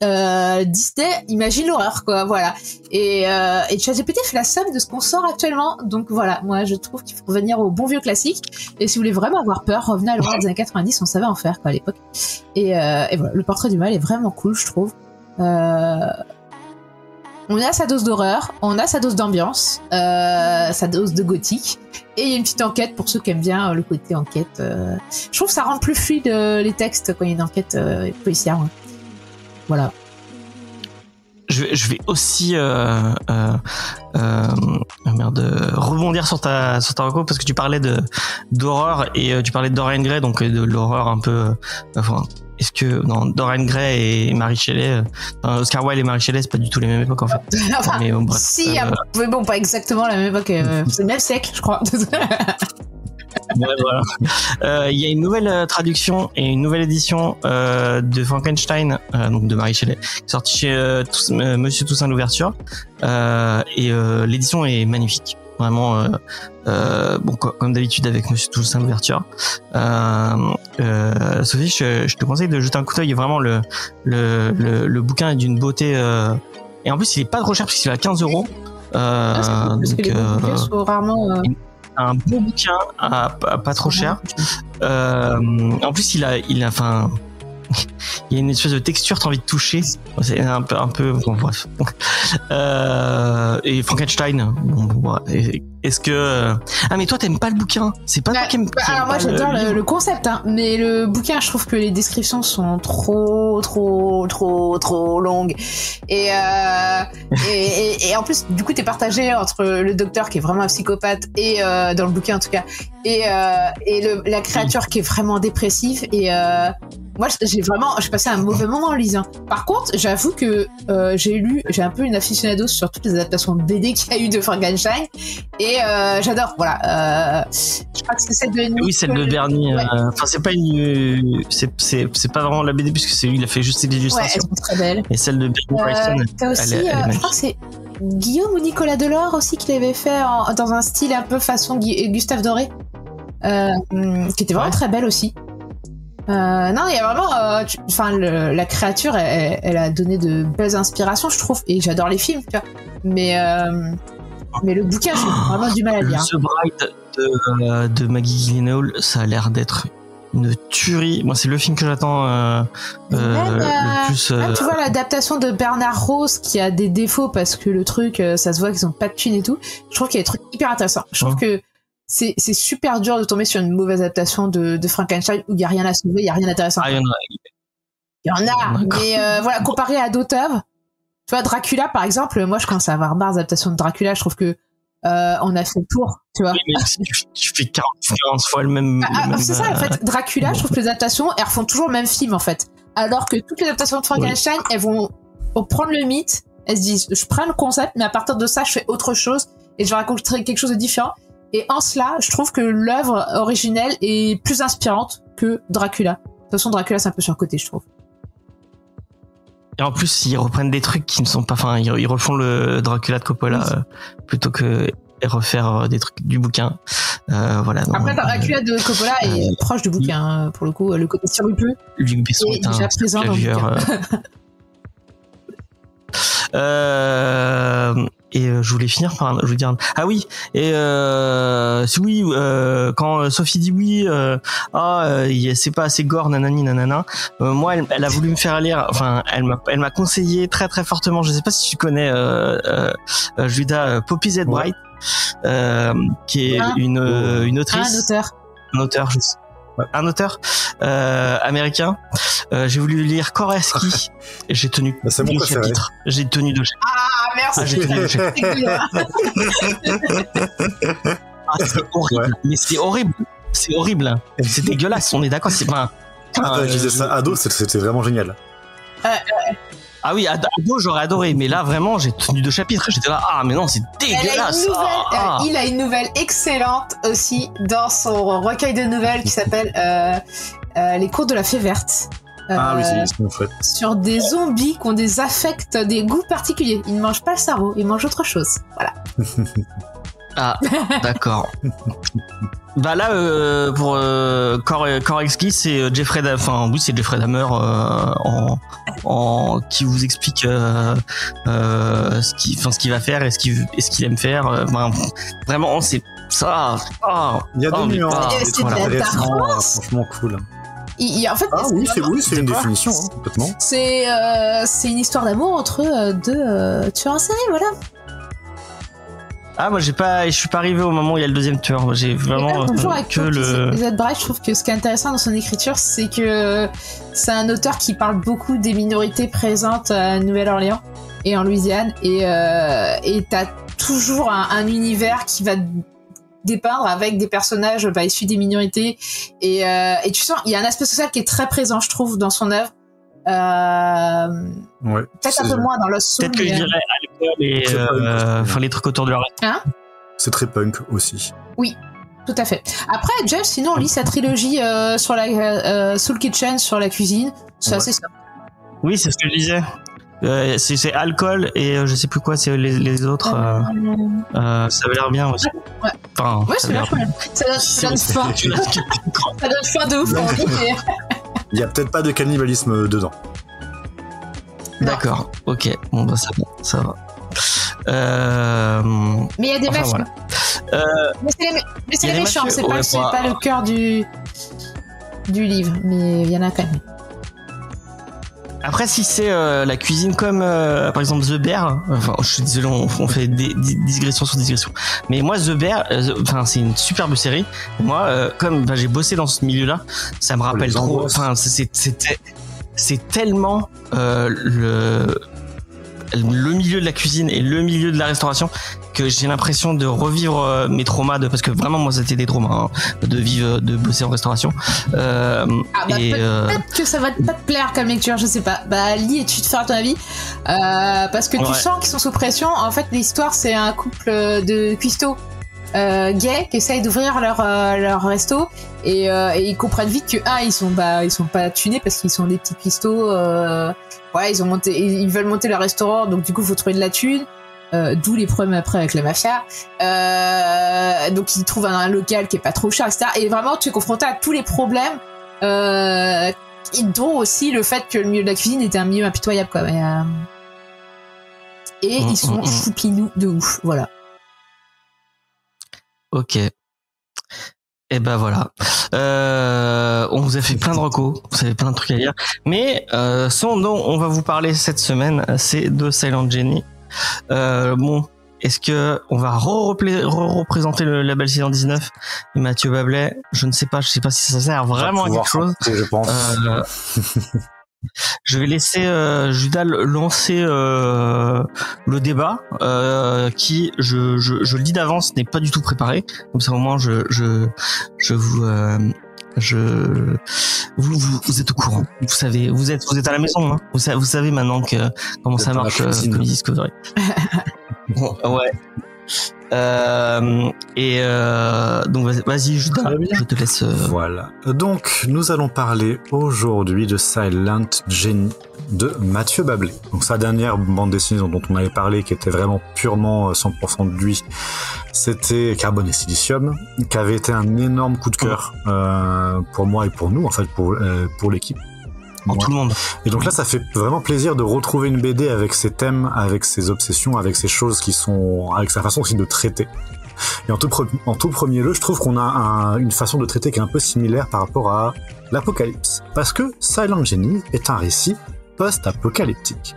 Disney imagine l'horreur, quoi, voilà. Et ChatGPT fait la somme de ce qu'on sort actuellement. Donc voilà, moi je trouve qu'il faut revenir au bon vieux classique. Et si vous voulez vraiment avoir peur, revenez à l'horreur des années 90, on savait en faire, quoi, à l'époque. Et voilà, le portrait du mal est vraiment cool, je trouve. On a sa dose d'horreur, on a sa dose d'ambiance, sa dose de gothique, et il y a une petite enquête pour ceux qui aiment bien le côté enquête. Je trouve que ça rend plus fluide les textes quand il y a une enquête policière. Ouais. Voilà.
Je vais aussi rebondir sur ta reco parce que tu parlais d'horreur et tu parlais de Dorian Gray, donc de l'horreur un peu. Est-ce que Dorian Gray et Mary Shelley, Oscar Wilde et Mary Shelley, c'est pas du tout les mêmes époques en fait.
Enfin,
mais bref,
si, mais bon, pas exactement la même époque. C'est le même siècle, je crois.
Ouais, voilà. Il y a une nouvelle traduction et une nouvelle édition de Frankenstein, donc de Mary Shelley, qui est sortie chez Monsieur Toussaint l'Ouverture, et l'édition est magnifique. Vraiment, bon, comme d'habitude avec Monsieur Toussaint l'Ouverture. Sophie, je te conseille de jeter un coup d'œil. Vraiment, le bouquin est d'une beauté, et en plus il est pas trop cher parce qu'il est à 15 €.
Parce que les bouquins sont rarement.
Un beau bouquin pas trop cher. En plus, il a il y a une espèce de texture, t'as envie de toucher. C'est un peu bon, bref. Et Frankenstein. Bon, est-ce que mais toi t'aimes pas le bouquin? C'est pas toi qui aimes.
Alors moi j'adore le concept, hein, mais le bouquin, je trouve que les descriptions sont trop longues. Et en plus, du coup, t'es partagé entre le docteur qui est vraiment un psychopathe et dans le bouquin en tout cas, et la créature qui est vraiment dépressive. Et moi, j'ai passé un mauvais moment en lisant. Par contre, j'avoue que j'ai un peu une aficionado sur toutes les adaptations de BD qu'il y a eu de Frankenstein, et j'adore. Voilà. Je crois que c'est celle de.
Oui, celle de Bernie. Ouais. Enfin, c'est pas c'est pas vraiment la BD puisque c'est lui, il a fait juste des illustrations.
Ouais, elles sont très belles.
Et celle de Bernie Wrightson.
T'as aussi, je crois que c'est Guillaume ou Nicolas Delors aussi qui l'avait fait dans un style un peu façon Gustave Doré, qui était vraiment très belle aussi. Non, il y a vraiment, la créature, elle a donné de belles inspirations, je trouve, et j'adore les films, tu vois. Mais le bouquin, j'ai vraiment du mal à lire.
The Bride de Maggie Gyllenhaal, ça a l'air d'être une tuerie. Moi, c'est le film que j'attends le plus.
Même, tu vois, l'adaptation de Bernard Rose qui a des défauts parce que le truc, ça se voit qu'ils ont pas de thunes et tout. Je trouve qu'il y a des trucs hyper intéressants. Je trouve que c'est super dur de tomber sur une mauvaise adaptation de Frankenstein où il y a rien à sauver, il y a rien d'intéressant.
Il
y en a, mais voilà, comparé à d'autres œuvres, tu vois, Dracula par exemple, moi je commence à avoir marre d'adaptation de Dracula, je trouve que on a fait le tour, tu vois.
Oui, mais tu fais 40 fois le même.
C'est ça en fait, Dracula, je trouve que les adaptations, elles refont toujours le même film en fait, alors que toutes les adaptations de Frankenstein, elles vont prendre le mythe, elles se disent, je prends le concept, mais à partir de ça, je fais autre chose et je vais raconter quelque chose de différent. Et en cela, je trouve que l'œuvre originelle est plus inspirante que Dracula. De toute façon, Dracula, c'est un peu surcoté, je trouve.
Et en plus, ils reprennent des trucs qui ne sont pas... Enfin, ils refont le Dracula de Coppola plutôt que refaire des trucs du bouquin. Voilà. Donc,
après, Dracula de Coppola est proche du bouquin, pour le coup. Le côté sirupeux
Luc Besson est
déjà présent dans le bouquin.
Et je voulais finir par je veux dire ah oui et oui quand Sophie dit oui c'est pas assez gore nanani nanana, moi elle a voulu me faire lire, enfin elle m'a conseillé très très fortement, je sais pas si tu connais Judas, Poppy Z. Bright, qui est une autrice, un auteur je sais. Un auteur américain. J'ai voulu lire Koreski et j'ai tenu
c'est mon
chapitres. J'ai tenu 2 chapitres.
Ah merci.
J'ai tenu 2 chapitres. C'est horrible. Ouais. Mais c'est horrible. C'est horrible. C'est dégueulasse. On est d'accord. C'est pas.
Je disais ça ado, c'était vraiment génial.
Ah oui, ado, j'aurais adoré, mais là vraiment, j'ai tenu 2 chapitres. J'étais là, mais non, c'est dégueulasse.
Il a une nouvelle excellente aussi dans son recueil de nouvelles qui s'appelle Les cours de la fée verte.
Oui, c'est fait.
Sur des zombies qui ont des affects, des goûts particuliers. Ils ne mangent pas le cerveau, ils mangent autre chose. Voilà.
Ah, d'accord. Bah là, pour Koreski, c'est Jeffrey Dahmer qui vous explique ce qu'il va faire et ce qu'il aime faire. Vraiment, c'est ça.
Il y a des nuances.
C'est
franchement cool.
En fait,
c'est une définition, complètement.
C'est une histoire d'amour entre deux tueurs en série, voilà.
Ah, moi je suis pas arrivé au moment où il y a le deuxième tueur. J'ai vraiment que le
Z. Bright. Je trouve que ce qui est intéressant dans son écriture, c'est que c'est un auteur qui parle beaucoup des minorités présentes à Nouvelle-Orléans et en Louisiane, et t'as toujours un univers qui va dépeindre avec des personnages issus des minorités, et tu sens il y a un aspect social qui est très présent, je trouve, dans son œuvre. Peut-être un peu moins dans Lost Soul.
Peut-être que je dirais alcool et les trucs autour de leur...
C'est très punk aussi.
Oui, tout à fait. Après, Jeff, sinon on lit sa trilogie sur la Soul Kitchen, sur la cuisine. C'est assez simple.
Oui, c'est ce que je disais. C'est alcool et je sais plus quoi, c'est les autres. Ça avait l'air bien aussi.
Ouais.
Enfin,
ça donne faim. Ça donne faim de ouf.
Il y a peut-être pas de cannibalisme dedans.
D'accord, ok. Bon, bah ça va.
Mais il y a des meufs.
Voilà.
Mais c'est les méchants, c'est pas le cœur du livre, mais il y en a quand même.
Après, si c'est la cuisine comme par exemple The Bear, je suis désolé, on fait des digressions sur digressions, mais moi The Bear, c'est une superbe série. Moi, comme j'ai bossé dans ce milieu-là, ça me rappelle trop. Enfin, c'est tellement le milieu de la cuisine et le milieu de la restauration que j'ai l'impression de revivre mes traumas parce que vraiment moi c'était des traumas de bosser en restauration.
Peut-être que ça va pas te plaire comme lecture, je sais pas. Lis et tu te feras ton avis parce que tu sens qu'ils sont sous pression. En fait, l'histoire c'est un couple de cuistots gays qui essayent d'ouvrir leur resto et ils comprennent vite que ils sont pas tunés parce qu'ils sont des petits cuistots. Ils veulent monter leur restaurant, donc du coup faut trouver de la thune. D'où les problèmes après avec la mafia. Donc ils trouvent un local qui est pas trop cher, etc. Et vraiment tu es confronté à tous les problèmes, dont aussi le fait que le milieu de la cuisine était un milieu impitoyable, quoi. Et ils sont choupinous de ouf, voilà.
Ok. Et ben voilà. On vous a fait plein de recos, vous avez plein de trucs à lire. Mais ce dont on va vous parler cette semaine, c'est de Silent Jenny. Est-ce que on va représenter le label 619 et Mathieu Bablet? Je sais pas si ça sert vraiment à quelque chose.
Je pense.
Je vais laisser Judas lancer le débat qui, je le dis d'avance, n'est pas du tout préparé. Comme ça au moins je vous Vous êtes au courant. Vous savez, vous êtes à la maison. Hein. Vous savez maintenant comment ça marche Comedy Discovery. Ouais. Donc vas-y, je te laisse.
Voilà. Donc nous allons parler aujourd'hui de Silent Jenny de Mathieu Bablé. Donc sa dernière bande dessinée dont on avait parlé, qui était vraiment purement 100% de lui, c'était Carbone et Silicium, qui avait été un énorme coup de cœur pour moi et pour nous, en fait, pour l'équipe.
Pour tout le monde.
Et donc là, ça fait vraiment plaisir de retrouver une BD avec ses thèmes, avec ses obsessions, avec ses choses qui sont, avec sa façon aussi de traiter. Et en tout premier lieu, je trouve qu'on a une façon de traiter qui est un peu similaire par rapport à l'Apocalypse. Parce que Silent Jenny est un récit post-apocalyptique.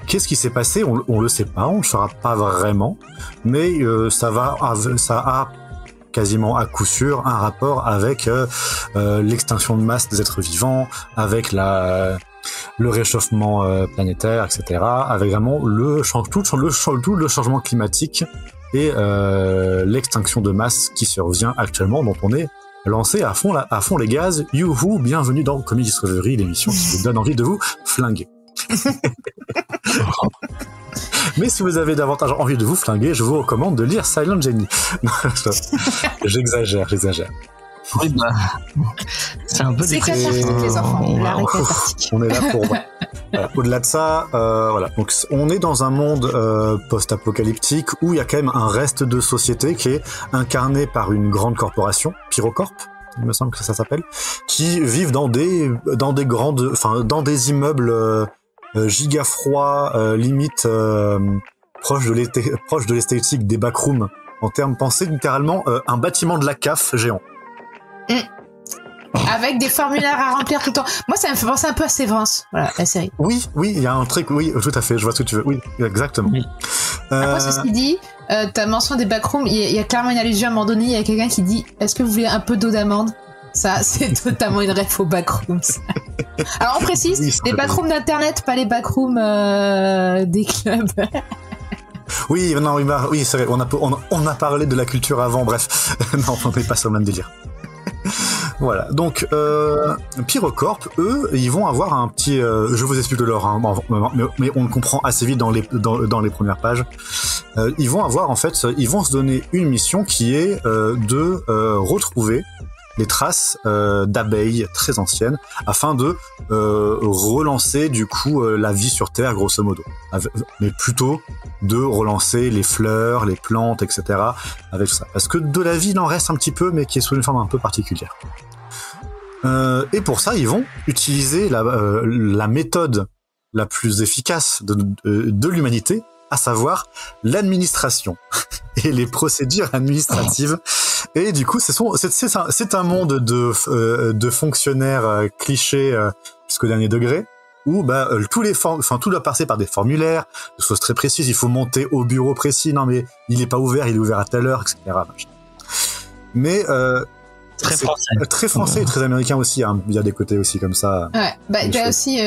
Qu'est-ce qui s'est passé ? On le sait pas, on le saura pas vraiment, mais ça a quasiment à coup sûr un rapport avec l'extinction de masse des êtres vivants, avec le réchauffement planétaire, etc., avec vraiment tout le changement climatique et l'extinction de masse qui survient actuellement, dont on est lancé à fond les gaz. Youhou, bienvenue dans Comedy Discovery, l'émission qui vous donne envie de vous flinguer. Mais si vous avez davantage envie de vous flinguer, je vous recommande de lire Silent Jenny. J'exagère.
Oui, bah, c'est un peu
c'est cathartique, les enfants.
On est là pour. Voilà. Au-delà de ça, voilà. Donc, on est dans un monde post-apocalyptique où il y a quand même un reste de société qui est incarné par une grande corporation, Pyrocorp, il me semble que ça s'appelle, qui vivent dans des immeubles giga froids, limite proche de l'esthétique des backrooms. En termes, pensez littéralement un bâtiment de la CAF géant.
Avec des formulaires à remplir tout le temps. Moi, ça me fait penser un peu à Séverance, voilà, la série.
Oui, il y a un truc, oui, tout à fait, je vois ce que tu veux. Oui, exactement. Oui.
Après, ceci dit, ta mention des backrooms, il y a clairement une allusion à un moment donné, il y a quelqu'un qui dit « Est-ce que vous voulez un peu d'eau d'amande ?» Ça, c'est totalement une ref aux backrooms. Alors, on précise, oui, les backrooms d'Internet, pas les backrooms des clubs.
Oui, non, oui, c'est vrai, on a parlé de la culture avant, bref. Non, on n'est pas sur le même délire. Voilà, donc Pyrocorp, eux, ils vont avoir un petit... je vous explique de leur... Hein, mais on le comprend assez vite dans les premières pages. Ils vont avoir, en fait, ils vont se donner une mission qui est de retrouver les traces d'abeilles très anciennes afin de relancer du coup la vie sur Terre grosso modo, mais plutôt de relancer les fleurs, les plantes, etc. avec ça, parce que de la vie il en reste un petit peu mais qui est sous une forme un peu particulière. Et pour ça ils vont utiliser la méthode la plus efficace de l'humanité, à savoir l'administration et les procédures administratives. Et du coup, c'est un monde de fonctionnaires clichés jusqu'au dernier degré, où tout doit passer par des formulaires, de choses très précises. Il faut monter au bureau précis. Non, mais il est pas ouvert, il est ouvert à telle heure, etc. Mais très français et très américain aussi. Hein. Il y a des côtés aussi comme ça.
Ouais, il y a aussi.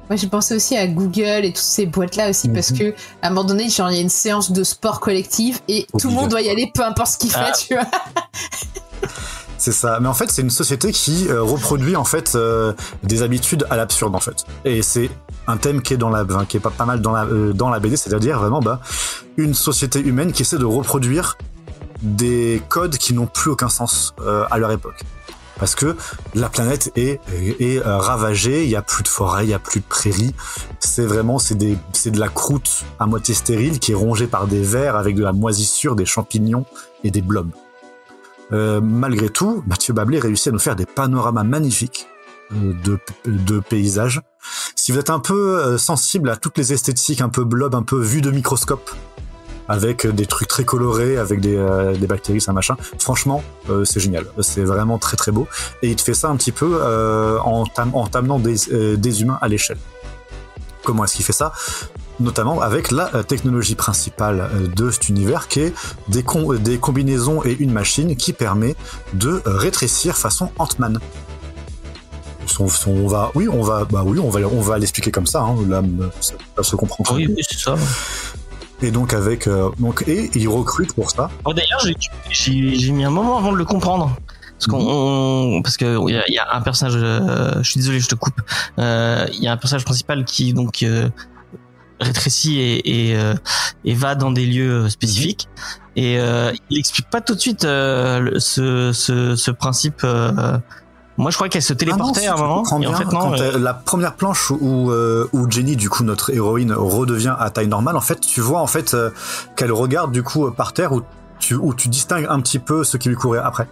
Moi, j'ai pensé aussi à Google et toutes ces boîtes-là aussi, parce que à un moment donné, genre, il y a une séance de sport collectif et tout le monde doit y aller, peu importe ce qu'il fait, tu vois.
C'est ça. Mais en fait, c'est une société qui reproduit en fait des habitudes à l'absurde en fait. Et c'est un thème qui est qui est pas mal dans la BD, c'est-à-dire vraiment une société humaine qui essaie de reproduire des codes qui n'ont plus aucun sens à leur époque. Parce que la planète est ravagée, il y a plus de forêt, il y a plus de prairies. C'est de la croûte à moitié stérile qui est rongée par des vers avec de la moisissure, des champignons et des blobs. Malgré tout, Mathieu Bablé réussit à nous faire des panoramas magnifiques de paysages. Si vous êtes un peu sensible à toutes les esthétiques un peu blob, un peu vues de microscope, avec des trucs très colorés, avec des bactéries, ça machin. Franchement, c'est génial. C'est vraiment très très beau. Et il te fait ça un petit peu en t'amenant des humains à l'échelle. Comment est-ce qu'il fait ça ? Notamment avec la technologie principale de cet univers qui est des combinaisons et une machine qui permet de rétrécir façon Ant-Man. On va l'expliquer comme ça. Hein. Là, ça se comprend.
Oui, c'est ça.
Et donc et il recrute pour ça.
Oh, d'ailleurs, j'ai mis un moment avant de le comprendre. parce que il y a un personnage, je suis désolé, je te coupe. Il y a un personnage principal qui donc rétrécit et va dans des lieux spécifiques. Et il explique pas tout de suite ce principe. Moi, je crois qu'elle se téléportait à un moment. Et en fait, non.
La première planche où Jenny, du coup, notre héroïne, redevient à taille normale, en fait, tu vois en fait qu'elle regarde du coup par terre où tu distingues un petit peu ce qui lui courait après.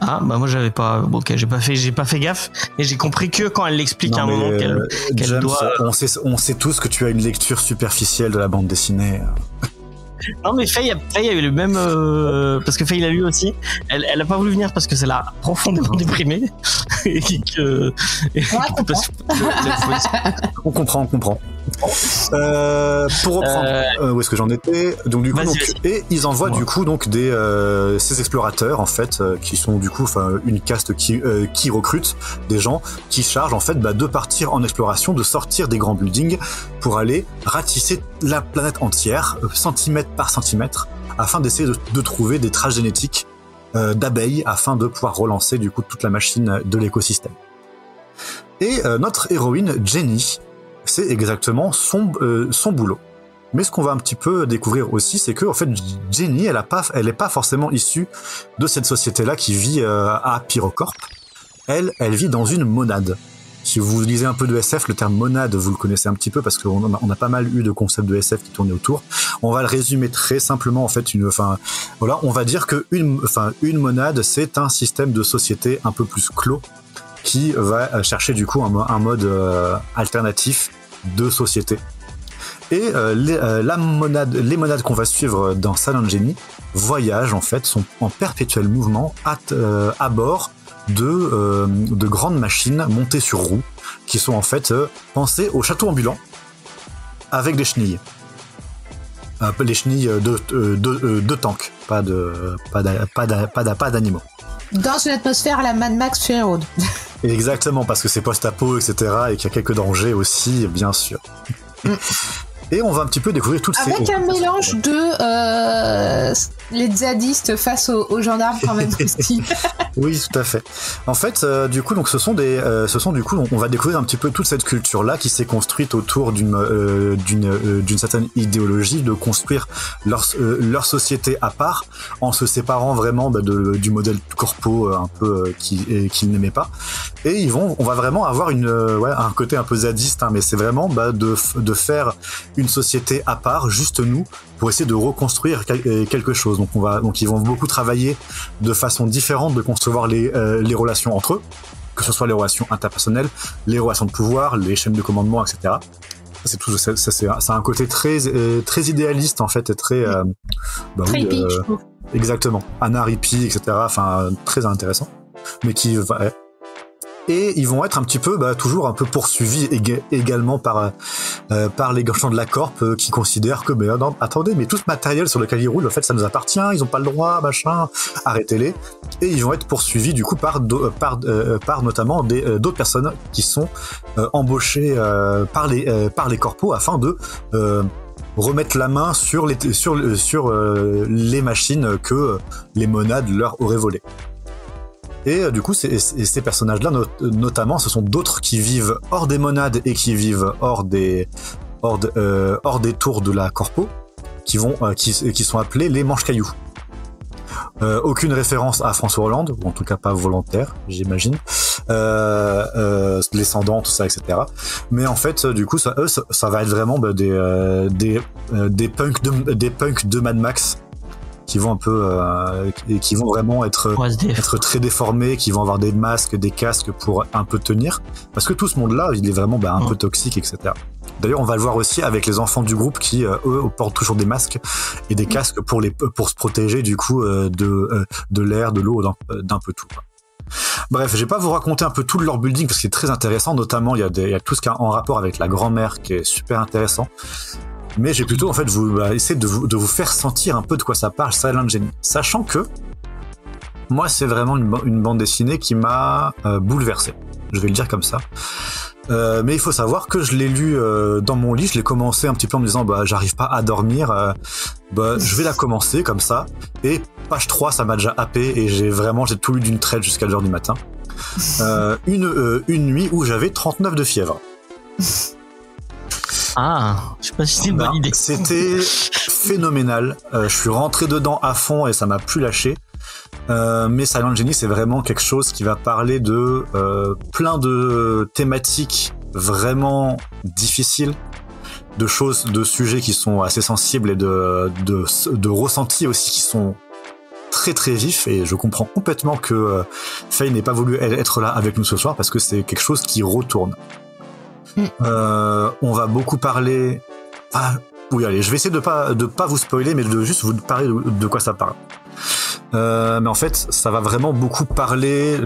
Ah bah moi j'avais pas. Bon, ok, j'ai pas fait gaffe et j'ai compris que quand elle l'explique à un moment qu'elle
James,
doit.
On sait tous que tu as une lecture superficielle de la bande dessinée.
Non mais Faye a eu le même parce que Faye l'a lu aussi. Elle a pas voulu venir parce que ça l'a profondément déprimée et que.
On comprend. Pour reprendre où est-ce que j'en étais, donc du coup et ils envoient du coup donc ces explorateurs en fait qui sont du coup une caste qui recrute des gens qui chargent en fait de partir en exploration, de sortir des grands buildings pour aller ratisser la planète entière centimètre par centimètre afin d'essayer de trouver des traces génétiques d'abeilles afin de pouvoir relancer du coup toute la machine de l'écosystème. Et notre héroïne Jenny, c'est exactement son boulot. Mais ce qu'on va un petit peu découvrir aussi, c'est que en fait Jenny, elle est pas forcément issue de cette société-là qui vit à Pyrocorp. Elle vit dans une monade. Si vous lisez un peu de SF, le terme monade, vous le connaissez un petit peu parce qu'on a pas mal eu de concepts de SF qui tournaient autour. On va le résumer très simplement en fait. Voilà, on va dire que une monade, c'est un système de société un peu plus clos qui va chercher du coup un mode alternatif de société. Et les monades qu'on va suivre dans Silent Jenny voyagent en fait, sont en perpétuel mouvement à bord de grandes machines montées sur roues qui sont en fait pensées au château ambulant avec des chenilles. Les chenilles de tanks, pas d'animaux. Dans
une atmosphère à la Mad Max Fury Road.
Exactement, parce que c'est post-apo, etc. et qu'il y a quelques dangers aussi, bien sûr. Et on va un petit peu découvrir toutes ces...
Avec un mélange de les zadistes face aux gendarmes quand même aussi.
Oui, tout à fait. En fait, du coup, donc ce sont on va découvrir un petit peu toute cette culture-là qui s'est construite autour d'une certaine idéologie de construire leur société à part, en se séparant vraiment du modèle corpo un peu qu'ils n'aimaient pas. Et on va vraiment avoir un côté un peu zadiste, hein, mais c'est vraiment de faire une société à part, juste nous, pour essayer de reconstruire quelque chose. Donc ils vont beaucoup travailler de façon différente de concevoir les relations entre eux, que ce soit les relations interpersonnelles, les relations de pouvoir, les chaînes de commandement, etc. C'est tout. C'est un côté très idéaliste en fait, et très
hippie, je trouve.
Exactement, Anna hippie, etc. Enfin, très intéressant, mais qui et ils vont être un petit peu toujours un peu poursuivis également par les gens de la Corp qui considèrent que non, attendez, mais tout ce matériel sur lequel ils roulent, en fait ça nous appartient, ils ont pas le droit, machin, arrêtez-les. Et ils vont être poursuivis du coup par notamment d'autres personnes qui sont embauchées par les corpos afin de remettre la main sur les machines que les monades leur auraient volées. Et du coup, ces personnages-là, notamment, ce sont d'autres qui vivent hors des monades et qui vivent hors des tours de la corpo, qui sont appelés les manches-cailloux. Aucune référence à François Hollande, ou en tout cas pas volontaire, j'imagine. Les Cendants, tout ça, etc. Mais en fait, du coup, ça va être vraiment des punks de Mad Max, qui vont un peu qui vont vraiment être très déformés, qui vont avoir des masques, des casques pour un peu tenir, parce que tout ce monde-là, il est vraiment un peu toxique, etc. D'ailleurs, on va le voir aussi avec les enfants du groupe qui eux portent toujours des masques et des casques pour se protéger du coup de l'air, de l'eau, d'un peu tout. Bref, je vais pas vous raconter un peu tout leur building parce que c'est très intéressant, notamment il y a tout ce qui est en rapport avec la grand-mère qui est super intéressant. Mais j'ai plutôt en fait essayer de vous faire sentir un peu de quoi ça parle Silent Jenny, sachant que moi c'est vraiment une bande dessinée qui m'a bouleversé, je vais le dire comme ça. Mais il faut savoir que je l'ai lu dans mon lit, je l'ai commencé un petit peu en me disant j'arrive pas à dormir, je vais la commencer comme ça, et page 3, ça m'a déjà happé et j'ai tout lu d'une traite jusqu'à l'heure du matin. Une nuit où j'avais 39 de fièvre.
Ah, je sais pas si c'est une bonne idée.
C'était phénoménal. Je suis rentré dedans à fond et ça m'a plus lâché. Mais Silent Genie, c'est vraiment quelque chose qui va parler de plein de thématiques vraiment difficiles, de choses, de sujets qui sont assez sensibles et de ressentis aussi qui sont très très vifs. Et je comprends complètement que Faye n'ait pas voulu être là avec nous ce soir parce que c'est quelque chose qui retourne. On va beaucoup parler. Oui, allez, je vais essayer de pas vous spoiler, mais de juste vous parler de quoi ça parle. Mais en fait, ça va vraiment beaucoup parler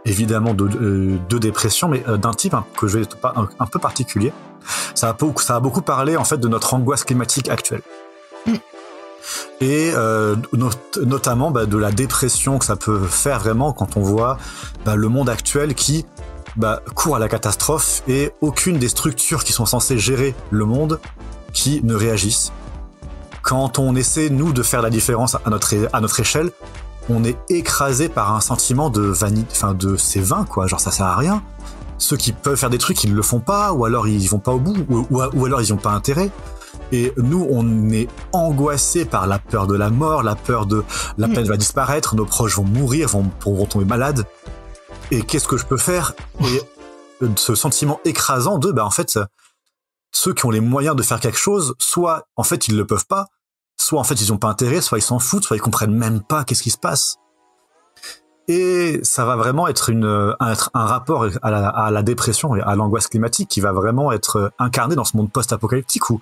évidemment de dépression, mais d'un type que je vais un peu particulier. Ça va beaucoup parler en fait de notre angoisse climatique actuelle. Et notamment de la dépression que ça peut faire vraiment quand on voit le monde actuel qui court à la catastrophe et aucune des structures qui sont censées gérer le monde qui ne réagissent. Quand on essaie, nous, de faire la différence à notre échelle, on est écrasé par un sentiment de vanité, de c'est vain, quoi. Genre, ça sert à rien. Ceux qui peuvent faire des trucs, ils le font pas, ou alors ils vont pas au bout, ou alors ils ont pas intérêt. Et nous, on est angoissés par la peur de la mort, la peur de la planète va disparaître, nos proches vont mourir, vont tomber malades. Et qu'est-ce que je peux faire? Et ce sentiment écrasant de, en fait, ceux qui ont les moyens de faire quelque chose, soit en fait ils le peuvent pas, soit en fait ils ont pas intérêt, soit ils s'en foutent, soit ils comprennent même pas qu'est-ce qui se passe. Et ça va vraiment être un rapport à la dépression et à l'angoisse climatique qui va vraiment être incarné dans ce monde post-apocalyptique où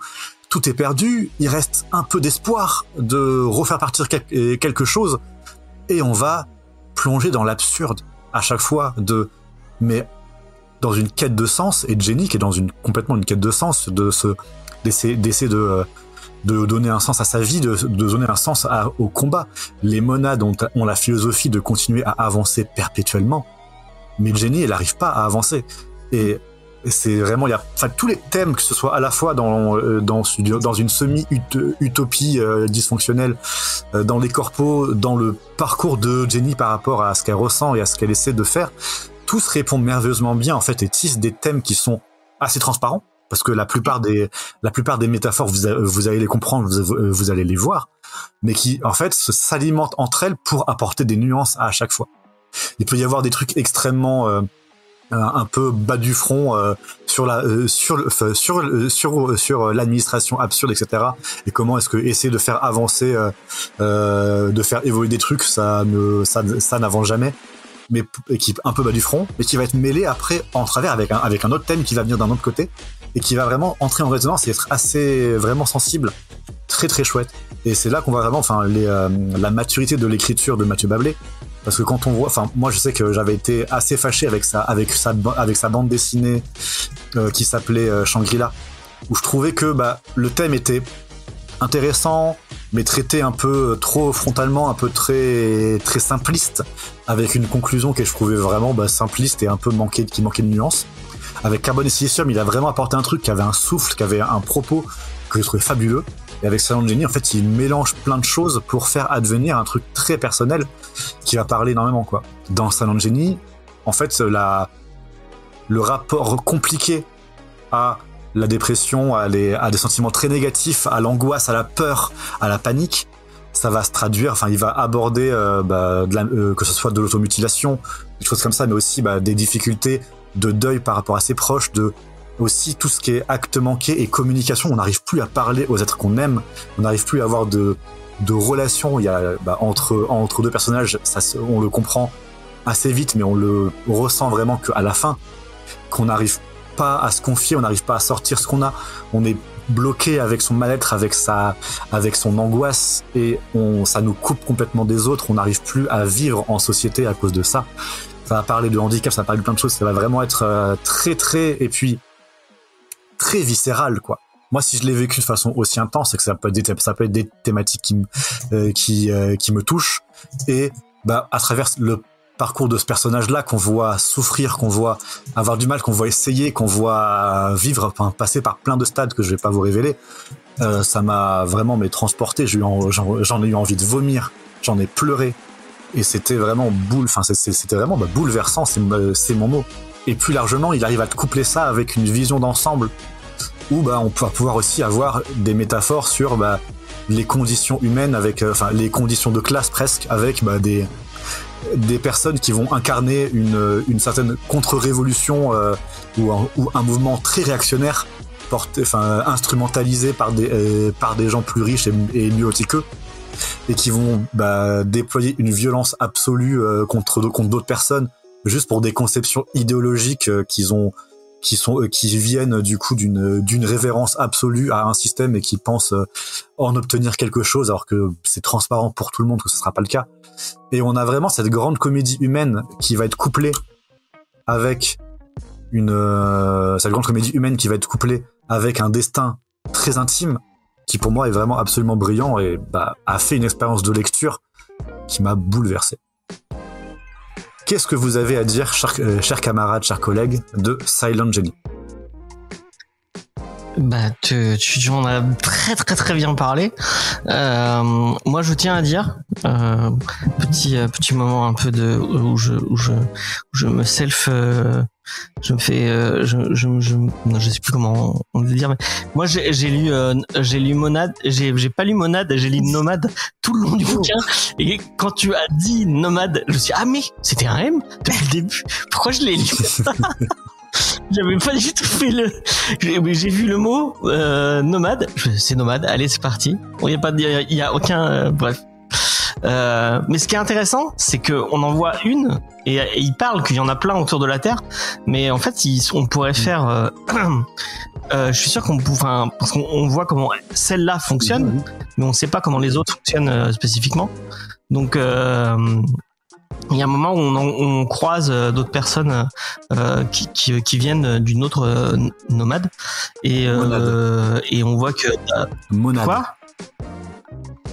tout est perdu, il reste un peu d'espoir de refaire partir quelque chose et on va plonger dans l'absurde à chaque fois mais dans une quête de sens, et Jenny qui est complètement une quête de sens, d'essayer de donner un sens à sa vie, de donner un sens au combat. Les monades ont la philosophie de continuer à avancer perpétuellement, mais Jenny, elle n'arrive pas à avancer. Et c'est vraiment, il y a tous les thèmes, que ce soit à la fois dans une semi-utopie dysfonctionnelle, dans les corpos, dans le parcours de Jenny par rapport à ce qu'elle ressent et à ce qu'elle essaie de faire, tous répondent merveilleusement bien en fait et tissent des thèmes qui sont assez transparents parce que la plupart des métaphores vous allez les comprendre, vous allez les voir, mais qui en fait s'alimentent entre elles pour apporter des nuances à chaque fois. Il peut y avoir des trucs extrêmement un peu bas du front sur l'administration absurde, etc. Et comment est-ce que essayer de faire avancer, de faire évoluer des trucs, ça n'avance jamais. Mais qui est un peu bas du front, mais qui va être mêlé après en travers avec un autre thème qui va venir d'un autre côté et qui va vraiment entrer en résonance et être assez vraiment sensible, très très chouette. Et c'est là qu'on voit vraiment la maturité de l'écriture de Mathieu Bablé, parce que quand on voit, moi je sais que j'avais été assez fâché avec sa bande dessinée qui s'appelait Shangri-La, où je trouvais que le thème était intéressant, mais traité un peu trop frontalement, un peu très très simpliste, avec une conclusion que je trouvais vraiment simpliste et un peu qui manquait de nuances. Avec Carbone et Silicium, il a vraiment apporté un truc qui avait un souffle, qui avait un propos que je trouvais fabuleux. Et avec Silent Genie, en fait, il mélange plein de choses pour faire advenir un truc très personnel qui va parler énormément, quoi. Dans Silent Genie, en fait, le rapport compliqué à la dépression, à des sentiments très négatifs, à l'angoisse, à la peur, à la panique, ça va se traduire, il va aborder que ce soit de l'automutilation, des choses comme ça, mais aussi des difficultés de deuil par rapport à ses proches, aussi tout ce qui est acte manqué et communication. On n'arrive plus à parler aux êtres qu'on aime, on n'arrive plus à avoir de relations. Il y a entre deux personnages, on le comprend assez vite, mais on le ressent vraiment qu'à la fin, qu'on n'arrive pas à se confier, on n'arrive pas à sortir ce qu'on a, on est bloqué avec son mal-être, avec son angoisse, et ça nous coupe complètement des autres. On n'arrive plus à vivre en société à cause de ça. Ça va parler de handicap, ça va parler de plein de choses, ça va vraiment être très très, et puis très viscéral, quoi. Moi, si je l'ai vécu de façon aussi intense, c'est que ça peut être des thématiques qui me touchent, et à travers le parcours de ce personnage-là, qu'on voit souffrir, qu'on voit avoir du mal, qu'on voit essayer, qu'on voit vivre, passer par plein de stades que je vais pas vous révéler, ça m'a vraiment transporté. J'en ai eu envie de vomir j'en ai pleuré. Et c'était vraiment c'était vraiment bouleversant, c'est mon mot. Et plus largement, il arrive à te coupler ça avec une vision d'ensemble où on va pouvoir aussi avoir des métaphores sur les conditions humaines avec les conditions de classe presque avec des personnes qui vont incarner une certaine contre-révolution ou un mouvement très réactionnaire instrumentalisé par des gens plus riches et mieux lotis qu'eux, et qui vont déployer une violence absolue contre d'autres personnes juste pour des conceptions idéologiques qui viennent du coup d'une révérence absolue à un système et qui pensent en obtenir quelque chose alors que c'est transparent pour tout le monde que ce sera pas le cas. Et on a vraiment cette grande comédie humaine qui va être couplée avec un destin très intime qui pour moi est vraiment absolument brillant et a fait une expérience de lecture qui m'a bouleversé. Qu'est-ce que vous avez à dire, chers camarades, chers collègues, de Silent Jenny ?
Tu en as très très très bien parlé. Moi, je tiens à dire petit moment un peu où je me self, je sais plus comment on le dire, mais moi j'ai lu Monade, j'ai pas lu Monade, j'ai lu Nomade tout le long du bouquin. Et quand tu as dit Nomade, je me suis dit, mais c'était un M depuis le début. Pourquoi je l'ai lu? J'avais pas du tout fait j'ai vu le mot nomade, c'est nomade, allez c'est parti. Il y a aucun bref. Mais ce qui est intéressant, c'est que on en voit une et il parle qu'il y en a plein autour de la Terre, mais en fait on pourrait faire je suis sûr parce qu'on voit comment celle-là fonctionne, mais on sait pas comment les autres fonctionnent spécifiquement. Donc il y a un moment où on croise d'autres personnes qui viennent d'une autre nomade et on voit que
Monade.
Quoi ?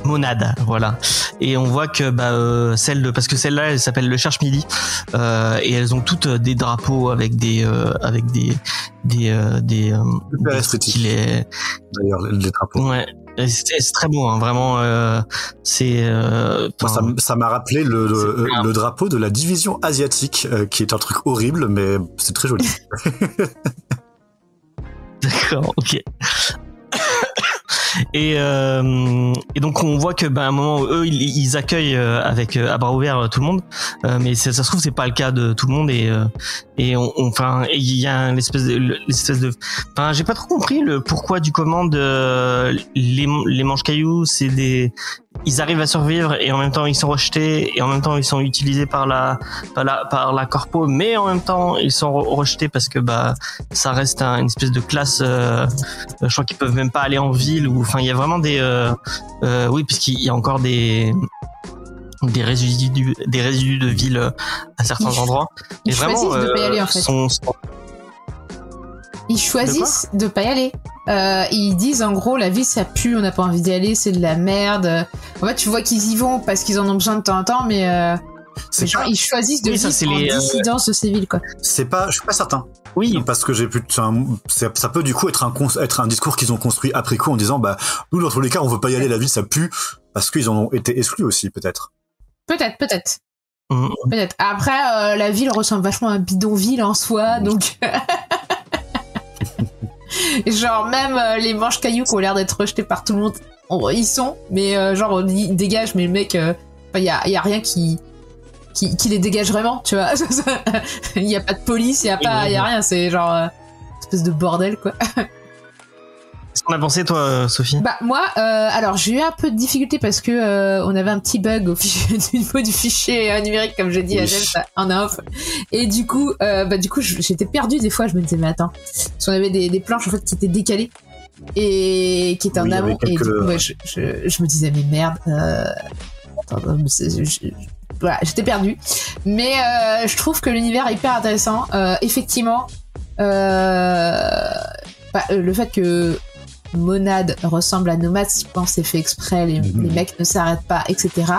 Monade, voilà. Et on voit que parce que celle-là elle s'appelle le Cherche Midi et elles ont toutes des drapeaux avec des
stylés. D'ailleurs les drapeaux.
Ouais. C'est très beau, hein, vraiment.
Ça m'a rappelé le drapeau de la division asiatique, qui est un truc horrible, mais c'est très joli.
D'accord, ok. Et donc on voit que à un moment eux ils accueillent avec à bras ouverts tout le monde, mais ça se trouve c'est pas le cas de tout le monde et il y a l'espèce de j'ai pas trop compris le pourquoi du comment de les manche-cailloux, ils arrivent à survivre et en même temps ils sont rejetés et en même temps ils sont utilisés par la corpo, mais en même temps ils sont rejetés parce que ça reste une espèce de classe, je crois qu'ils peuvent même pas aller en ville, ou il y a vraiment oui, puisqu'il y a encore des résidus de ville à certains endroits.
Ils choisissent de pas y aller en fait. Ils choisissent de pas y aller. Ils disent en gros la ville ça pue, on n'a pas envie d'y aller, c'est de la merde. En fait tu vois qu'ils y vont parce qu'ils en ont besoin de temps en temps, mais ils choisissent de vivre en dissidence de ces villes quoi.
Je suis pas certain.
Oui,
parce que ça peut du coup être un discours qu'ils ont construit après coup en disant nous dans tous les cas on veut pas y aller, la ville ça pue, parce qu'ils en ont été exclus aussi peut-être.
Peut-être. Peut-être. Après la ville ressemble vachement à un bidonville en soi, donc genre même les manche-cailloux qui ont l'air d'être rejetés par tout le monde, ils sont, mais ils dégagent, mais le mec y a rien qui les dégage vraiment, tu vois. Il y a pas de police, il y a rien, c'est genre espèce de bordel quoi.
Qu'est-ce qu'on a pensé toi, Sophie ?
Moi alors j'ai eu un peu de difficulté parce que on avait un petit bug au niveau du fichier numérique, comme j'ai dit à James en off, et du coup j'étais perdue des fois. Je me disais mais attends, parce qu'on avait des planches en fait qui étaient décalées et qui étaient en amont, et du coup je me disais mais merde, voilà, j'étais perdue, mais je trouve que l'univers est hyper intéressant. Effectivement, le fait que Monade ressemble à Nomade, je pense c'est fait exprès, les mecs ne s'arrêtent pas, etc.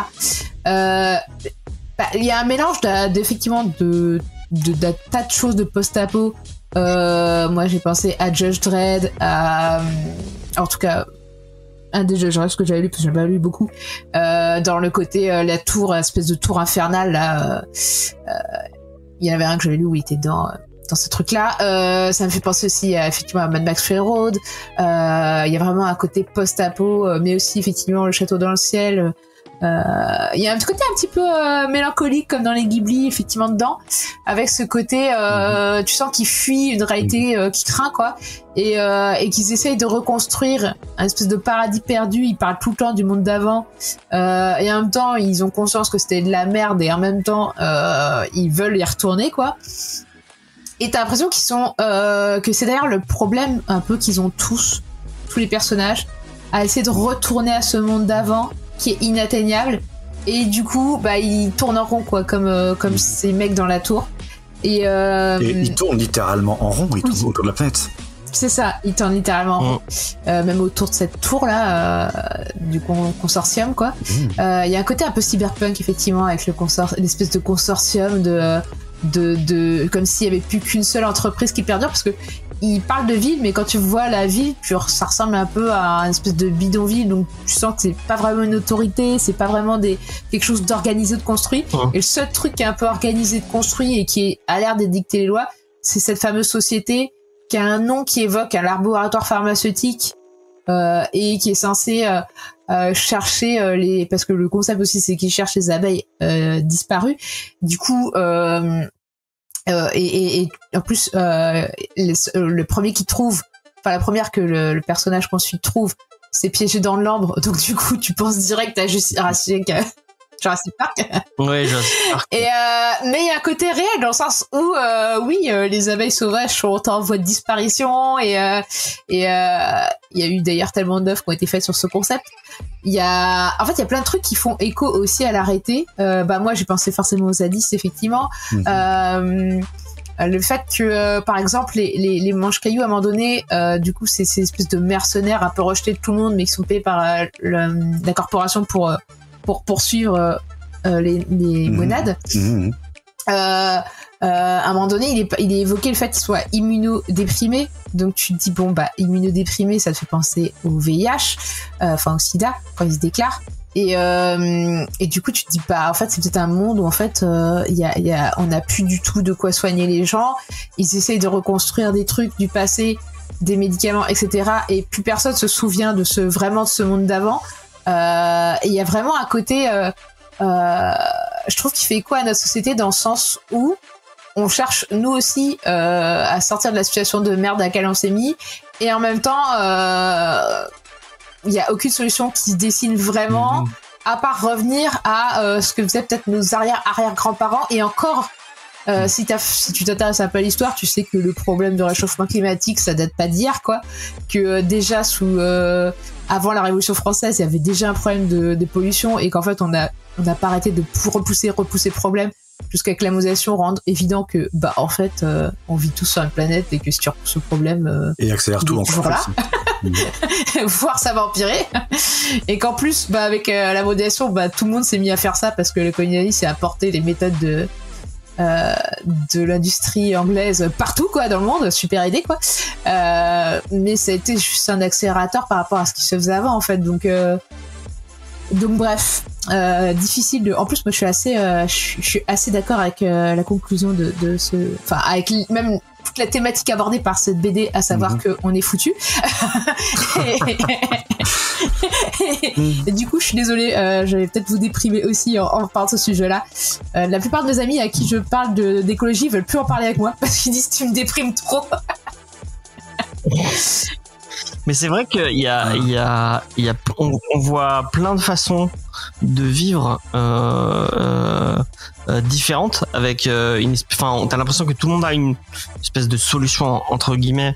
Il y a un mélange d'effectivement de tas de choses de post-apo. Moi j'ai pensé à Judge Dredd, en tout cas un des jeux que j'avais lu, parce que j'ai pas lu beaucoup, dans le côté la tour, espèce de tour infernale là. Il y en avait un que j'avais lu où il était dans ce truc-là. Ça me fait penser aussi effectivement à Mad Max Fury Road. Il y a vraiment un côté post-apo, mais aussi effectivement le château dans le ciel. Il y a un côté un petit peu mélancolique comme dans les Ghibli effectivement dedans, avec ce côté tu sens qu'ils fuient une réalité qui craint quoi, et qu'ils essayent de reconstruire un espèce de paradis perdu. Ils parlent tout le temps du monde d'avant, et en même temps ils ont conscience que c'était de la merde, et en même temps ils veulent y retourner quoi. Et t'as l'impression qu'ils sont que c'est d'ailleurs le problème un peu qu'ils ont tous les personnages, à essayer de retourner à ce monde d'avant qui est inatteignable, et du coup bah ils tournent en rond quoi, comme ces mecs dans la tour, et
ils tournent littéralement en rond, ils tournent autour de la planète.
C'est ça, ils tournent littéralement en rond, même autour de cette tour là du consortium quoi. Il y a un côté un peu cyberpunk effectivement, avec l'espèce de consortium de comme s'il y avait plus qu'une seule entreprise qui perdure, parce que il parle de ville, mais quand tu vois la ville, ça ressemble un peu à une espèce de bidonville, donc tu sens que c'est pas vraiment une autorité, c'est pas vraiment quelque chose d'organisé, de construit. Et le seul truc qui est un peu organisé, de construit, et qui a l'air d'édicter les lois, c'est cette fameuse société qui a un nom qui évoque un laboratoire pharmaceutique, et qui est censé chercher parce que le concept aussi c'est qu'ils cherchent les abeilles disparues. Du coup et en plus le premier qui trouve, enfin la première que le personnage qu'on suit trouve, c'est piégé dans l'ambre, donc du coup tu penses direct à Jurassic Park.
Ouais, Jurassic Park.
Et mais il y a un côté réel, dans le sens où les abeilles sauvages sont en voie de disparition, et il y a eu d'ailleurs tellement d'œuvres qui ont été faites sur ce concept. En fait il y a plein de trucs qui font écho aussi à l'arrêté. Moi j'ai pensé forcément aux Zadis effectivement. Le fait que par exemple les manche-cailloux à un moment donné, du coup c'est ces espèces de mercenaires un peu rejetés de tout le monde, mais qui sont payés par la corporation pour poursuivre les monades. À un moment donné, il est évoqué le fait qu'il soit immunodéprimé. Donc tu te dis bon immunodéprimé, ça te fait penser au VIH, enfin au SIDA quand il se déclare. Et du coup tu te dis en fait c'est peut-être un monde où en fait on n'a plus du tout de quoi soigner les gens. Ils essayent de reconstruire des trucs du passé, des médicaments, etc. Et plus personne se souvient de ce monde d'avant. Et il y a vraiment un côté je trouve qu'il fait écho à notre société, dans le sens où on cherche nous aussi à sortir de la situation de merde à laquelle on s'est mis, et en même temps il y a aucune solution qui se dessine vraiment, à part revenir à ce que faisaient peut-être nos arrière-grands-parents. Et encore si tu t'intéresses un peu à l'histoire, tu sais que le problème de réchauffement climatique, ça date pas d'hier quoi, que déjà avant la Révolution française, il y avait déjà un problème de pollution, et qu'en fait on n'a pas arrêté de repousser le problème, jusqu'à que la mondialisation rende évident que en fait on vit tous sur une planète, et que si tu repousses le problème
et accélère tout encore
là voire ça va empirer, et qu'en plus avec la mondialisation tout le monde s'est mis à faire ça, parce que le colonialisme a apporté les méthodes de l'industrie anglaise partout quoi dans le monde, super idée quoi, mais ça a été juste un accélérateur par rapport à ce qui se faisait avant en fait, donc bref, difficile de. En plus moi je suis assez d'accord avec la conclusion de ce, enfin avec même toute la thématique abordée par cette BD, à savoir que on est foutu. Et du coup je suis désolée, je vais peut-être vous déprimer aussi en parlant de ce sujet-là. La plupart de mes amis à qui je parle d'écologie veulent plus en parler avec moi, parce qu'ils disent tu me déprimes trop.
Mais c'est vrai on voit plein de façons de vivre différentes, avec t'as l'impression que tout le monde a une espèce de solution entre guillemets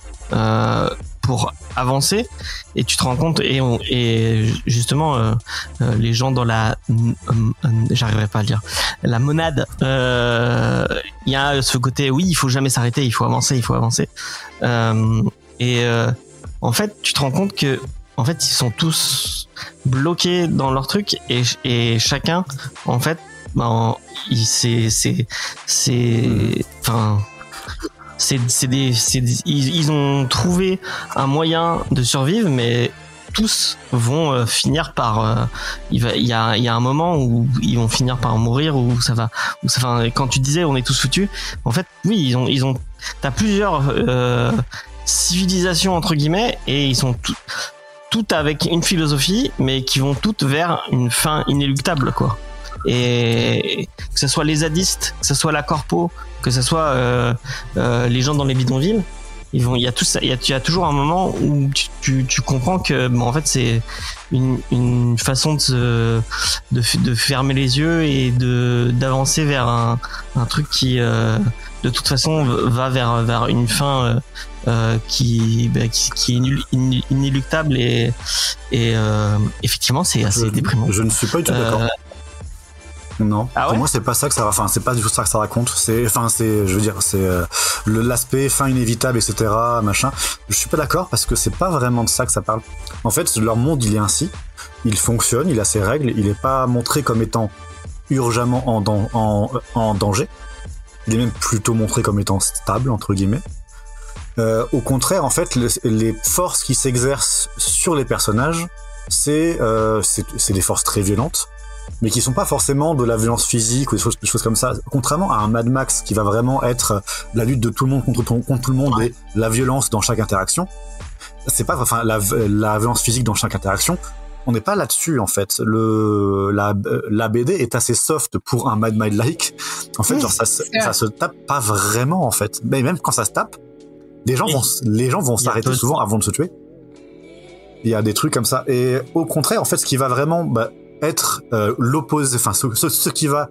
pour avancer, et tu te rends compte, et justement les gens dans j'arriverai pas à le dire, la monade, il y a ce côté oui, il faut jamais s'arrêter, il faut avancer, en fait tu te rends compte que en fait ils sont tous bloqués dans leur truc, et chacun en fait ils ont trouvé un moyen de survivre, mais tous vont finir par il y a un moment où ils vont finir par mourir, enfin, quand tu disais on est tous foutus, en fait oui, ils ont t'as plusieurs civilisations entre guillemets, et ils sont toutes avec une philosophie, mais qui vont toutes vers une fin inéluctable, quoi. Et que ce soit les zadistes, que ce soit la corpo, que ce soit les gens dans les bidonvilles, il y a toujours un moment où tu comprends que en fait c'est une façon de fermer les yeux et d'avancer vers un truc qui de toute façon va vers une fin qui est inéluctable, et effectivement c'est assez déprimant.
Je ne suis pas du tout d'accord. Non,
ah ouais,
pour moi c'est pas ça que ça, enfin c'est pas du tout ça que ça raconte. C'est l'aspect fin inévitable, etc. machin. Je suis pas d'accord parce que c'est pas vraiment de ça que ça parle. En fait, leur monde il est ainsi, il fonctionne, il a ses règles, il est pas montré comme étant urgemment en danger. Il est même plutôt montré comme étant stable entre guillemets. Au contraire, en fait, les forces qui s'exercent sur les personnages, c'est des forces très violentes, mais qui sont pas forcément de la violence physique ou des choses comme ça. Contrairement à un Mad Max qui va vraiment être la lutte de tout le monde contre tout le monde, et la violence dans chaque interaction. C'est pas, enfin, la violence physique dans chaque interaction. On n'est pas là-dessus, en fait. La BD est assez soft pour un Mad Max-like. En fait, genre, ça se tape pas vraiment, en fait. Mais même quand ça se tape, les gens vont s'arrêter souvent avant de se tuer. Il y a des trucs comme ça. Et au contraire, en fait, ce qui va vraiment, être l'opposé, enfin ce qui va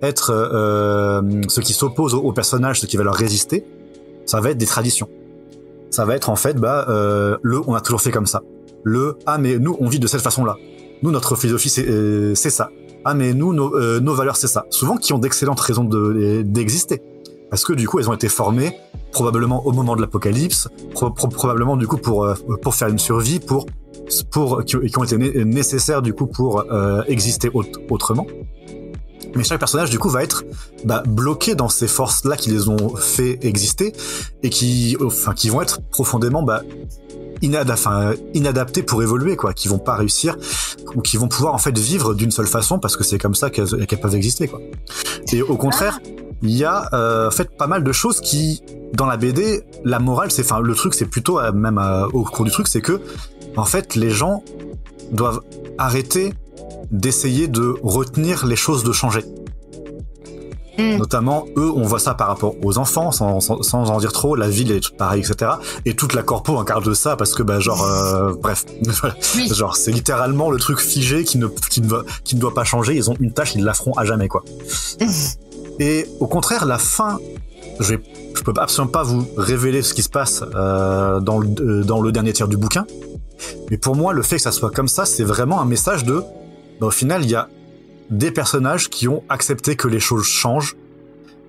être ce qui s'oppose aux personnages, ce qui va leur résister, ça va être des traditions. Ça va être en fait on a toujours fait comme ça. Mais nous on vit de cette façon-là. Nous notre philosophie c'est ça. Ah mais nous nos valeurs c'est ça. Souvent qui ont d'excellentes raisons d'exister. Parce que du coup elles ont été formées probablement au moment de l'apocalypse, probablement du coup pour faire une survie, qui ont été nécessaires du coup pour exister autrement. Mais chaque personnage du coup va être bloqué dans ces forces-là qui les ont fait exister et qui vont être profondément inadaptés pour évoluer, quoi, qui vont pas réussir ou qui vont pouvoir en fait vivre d'une seule façon parce que c'est comme ça qu'elles peuvent exister, quoi. Et au contraire, il y a en fait pas mal de choses qui dans la BD, la morale le truc c'est plutôt même au cours du truc, c'est que en fait, les gens doivent arrêter d'essayer de retenir les choses de changer. Notamment, eux, on voit ça par rapport aux enfants, sans en dire trop, la ville est toute pareille, etc. Et toute la corpo incarne de ça, parce que, bref. Oui. Genre, c'est littéralement le truc figé qui ne doit pas changer, ils ont une tâche, ils la feront à jamais, quoi. Et au contraire, la fin, je peux absolument pas vous révéler ce qui se passe dans le dernier tiers du bouquin. Mais pour moi, le fait que ça soit comme ça, c'est vraiment un message au final, il y a des personnages qui ont accepté que les choses changent,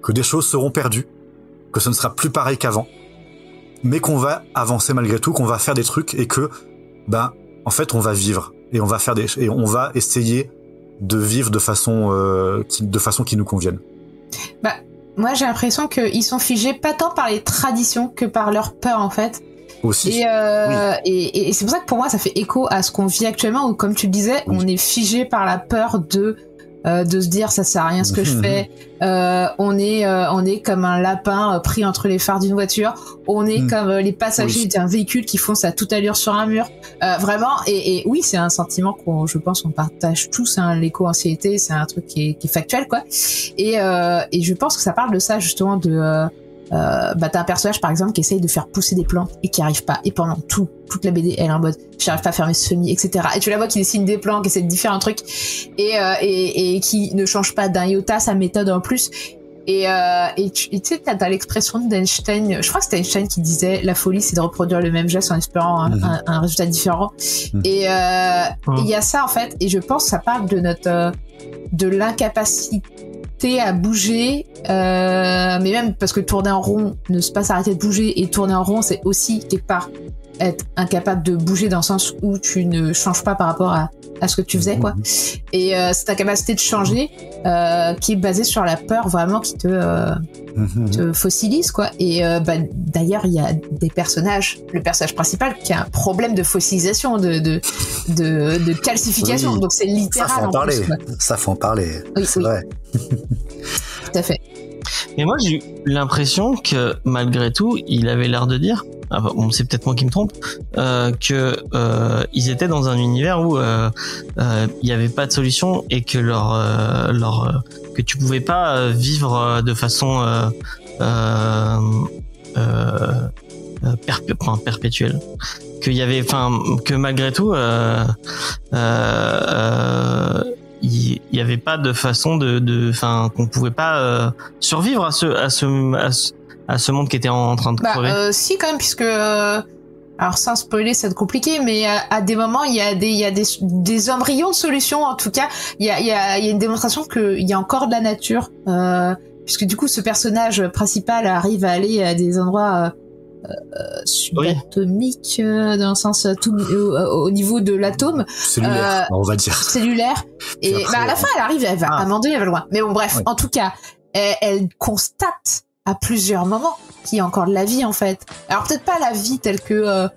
que des choses seront perdues, que ce ne sera plus pareil qu'avant, mais qu'on va avancer malgré tout, qu'on va faire des trucs et que, en fait, on va vivre et on va essayer de vivre de façon qui nous convienne.
Moi, j'ai l'impression qu'ils sont figés pas tant par les traditions que par leur peur, en fait.
Aussi.
Et c'est pour ça que pour moi ça fait écho à ce qu'on vit actuellement où, comme tu le disais, on est figé par la peur de se dire ça sert à rien ce que je fais. On est comme un lapin pris entre les phares d'une voiture. On est comme les passagers d'un véhicule qui fonce à toute allure sur un mur. Vraiment. Et oui, c'est un sentiment je pense qu'on partage tous. L'éco-anxiété, c'est un truc qui est factuel, quoi. Et je pense que ça parle de ça justement t'as un personnage par exemple qui essaye de faire pousser des plantes et qui arrive pas, et pendant toute la BD elle est en mode j'arrive pas à faire mes semis, etc. Et tu la vois qui dessine des plans, qui essaie de faire un truc et qui ne change pas d'un iota sa méthode en plus. Et tu sais, t'as l'expression d'Einstein, je crois que c'était Einstein qui disait la folie c'est de reproduire le même geste en espérant un résultat différent. Et il y a ça en fait, et je pense que ça parle de l'incapacité à bouger, mais même parce que tourner en rond, ne pas s'arrêter de bouger, et tourner en rond c'est aussi quelque part être incapable de bouger dans le sens où tu ne changes pas par rapport à ce que tu faisais, quoi. Et c'est ta capacité de changer qui est basée sur la peur vraiment qui te fossilise, quoi. Et d'ailleurs, il y a des personnages, le personnage principal qui a un problème de fossilisation, de calcification. Oui. Donc c'est littéral.
Ça faut en parler. Ça faut en parler. Oui, c'est vrai.
Tout à fait.
Mais moi, j'ai eu l'impression que malgré tout, il avait l'air de dire, bon, c'est peut-être moi qui me trompe, que ils étaient dans un univers où il n'y avait pas de solution et que que tu pouvais pas vivre de façon perpétuelle. Qu'il y avait, que malgré tout, il y avait pas de façon qu'on pouvait pas survivre à ce monde qui était en train de crever.
Si quand même, puisque alors sans spoiler, c'est compliqué, mais à des moments il y a des embryons de solutions. En tout cas, il y a une démonstration qu'il y a encore de la nature, puisque du coup ce personnage principal arrive à aller à des endroits subatomique, dans le sens au niveau de l'atome,
cellulaire, on va dire
cellulaire. Et après, à la fin elle arrive, elle va à un moment donné, elle va loin, mais bon bref, en tout cas elle constate à plusieurs moments qu'il y a encore de la vie, en fait. Alors peut-être pas la vie telle que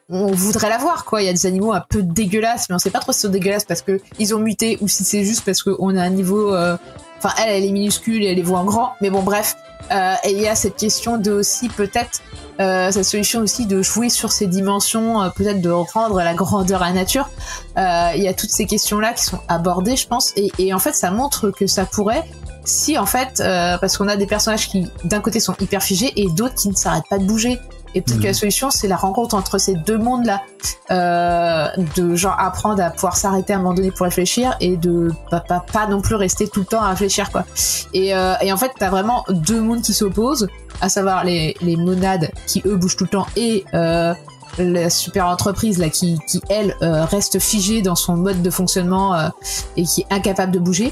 on voudrait la voir, quoi. Il y a des animaux un peu dégueulasses, mais on sait pas trop si c'est dégueulasse parce que ils ont muté ou si c'est juste parce qu'on a un niveau elle est minuscule et elle les voit en grand, mais bon bref. Et il y a cette question de aussi peut-être cette solution aussi de jouer sur ces dimensions, peut-être de rendre la grandeur à la nature. Il y a toutes ces questions-là qui sont abordées, je pense, et en fait ça montre que ça pourrait, si en fait, parce qu'on a des personnages qui d'un côté sont hyper figés et d'autres qui ne s'arrêtent pas de bouger. Et peut-être que la solution, c'est la rencontre entre ces deux mondes-là, de genre apprendre à pouvoir s'arrêter à un moment donné pour réfléchir et de pas non plus rester tout le temps à réfléchir, quoi. Et en fait, t'as vraiment deux mondes qui s'opposent, à savoir les monades qui eux bougent tout le temps et la super entreprise là qui elle reste figée dans son mode de fonctionnement et qui est incapable de bouger.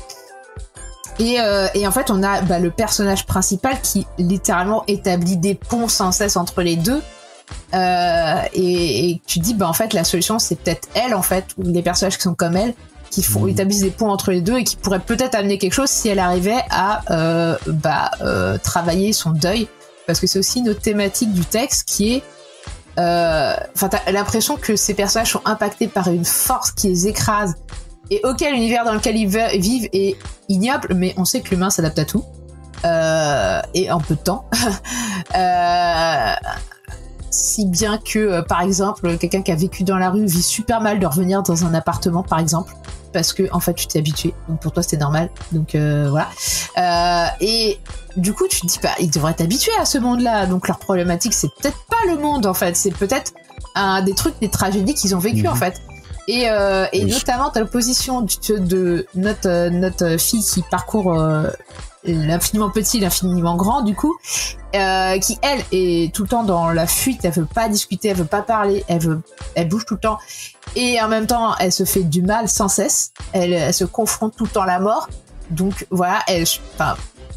Et en fait, on a le personnage principal qui littéralement établit des ponts sans cesse entre les deux. Et tu dis, en fait, la solution, c'est peut-être elle, en fait, ou les personnages qui sont comme elle, qui établissent des ponts entre les deux et qui pourraient peut-être amener quelque chose si elle arrivait à travailler son deuil. Parce que c'est aussi une autre thématique du texte qui est... t'as l'impression que ces personnages sont impactés par une force qui les écrase. Et l'univers dans lequel ils vivent est ignoble, mais on sait que l'humain s'adapte à tout. Et en peu de temps. Si bien que, par exemple, quelqu'un qui a vécu dans la rue vit super mal de revenir dans un appartement, par exemple. Parce que, en fait, tu t'es habitué. Donc pour toi, c'était normal. Donc voilà. Et du coup, tu te dis, ils devraient t'habituer à ce monde-là. Donc leur problématique, c'est peut-être pas le monde, en fait. C'est peut-être des tragédies qu'ils ont vécues, en fait. Et notamment t'as l'opposition de notre fille qui parcourt l'infiniment petit, l'infiniment grand, du coup, qui elle est tout le temps dans la fuite, elle veut pas discuter, elle veut pas parler, elle bouge tout le temps, et en même temps elle se fait du mal sans cesse, elle se confronte tout le temps à la mort, donc voilà,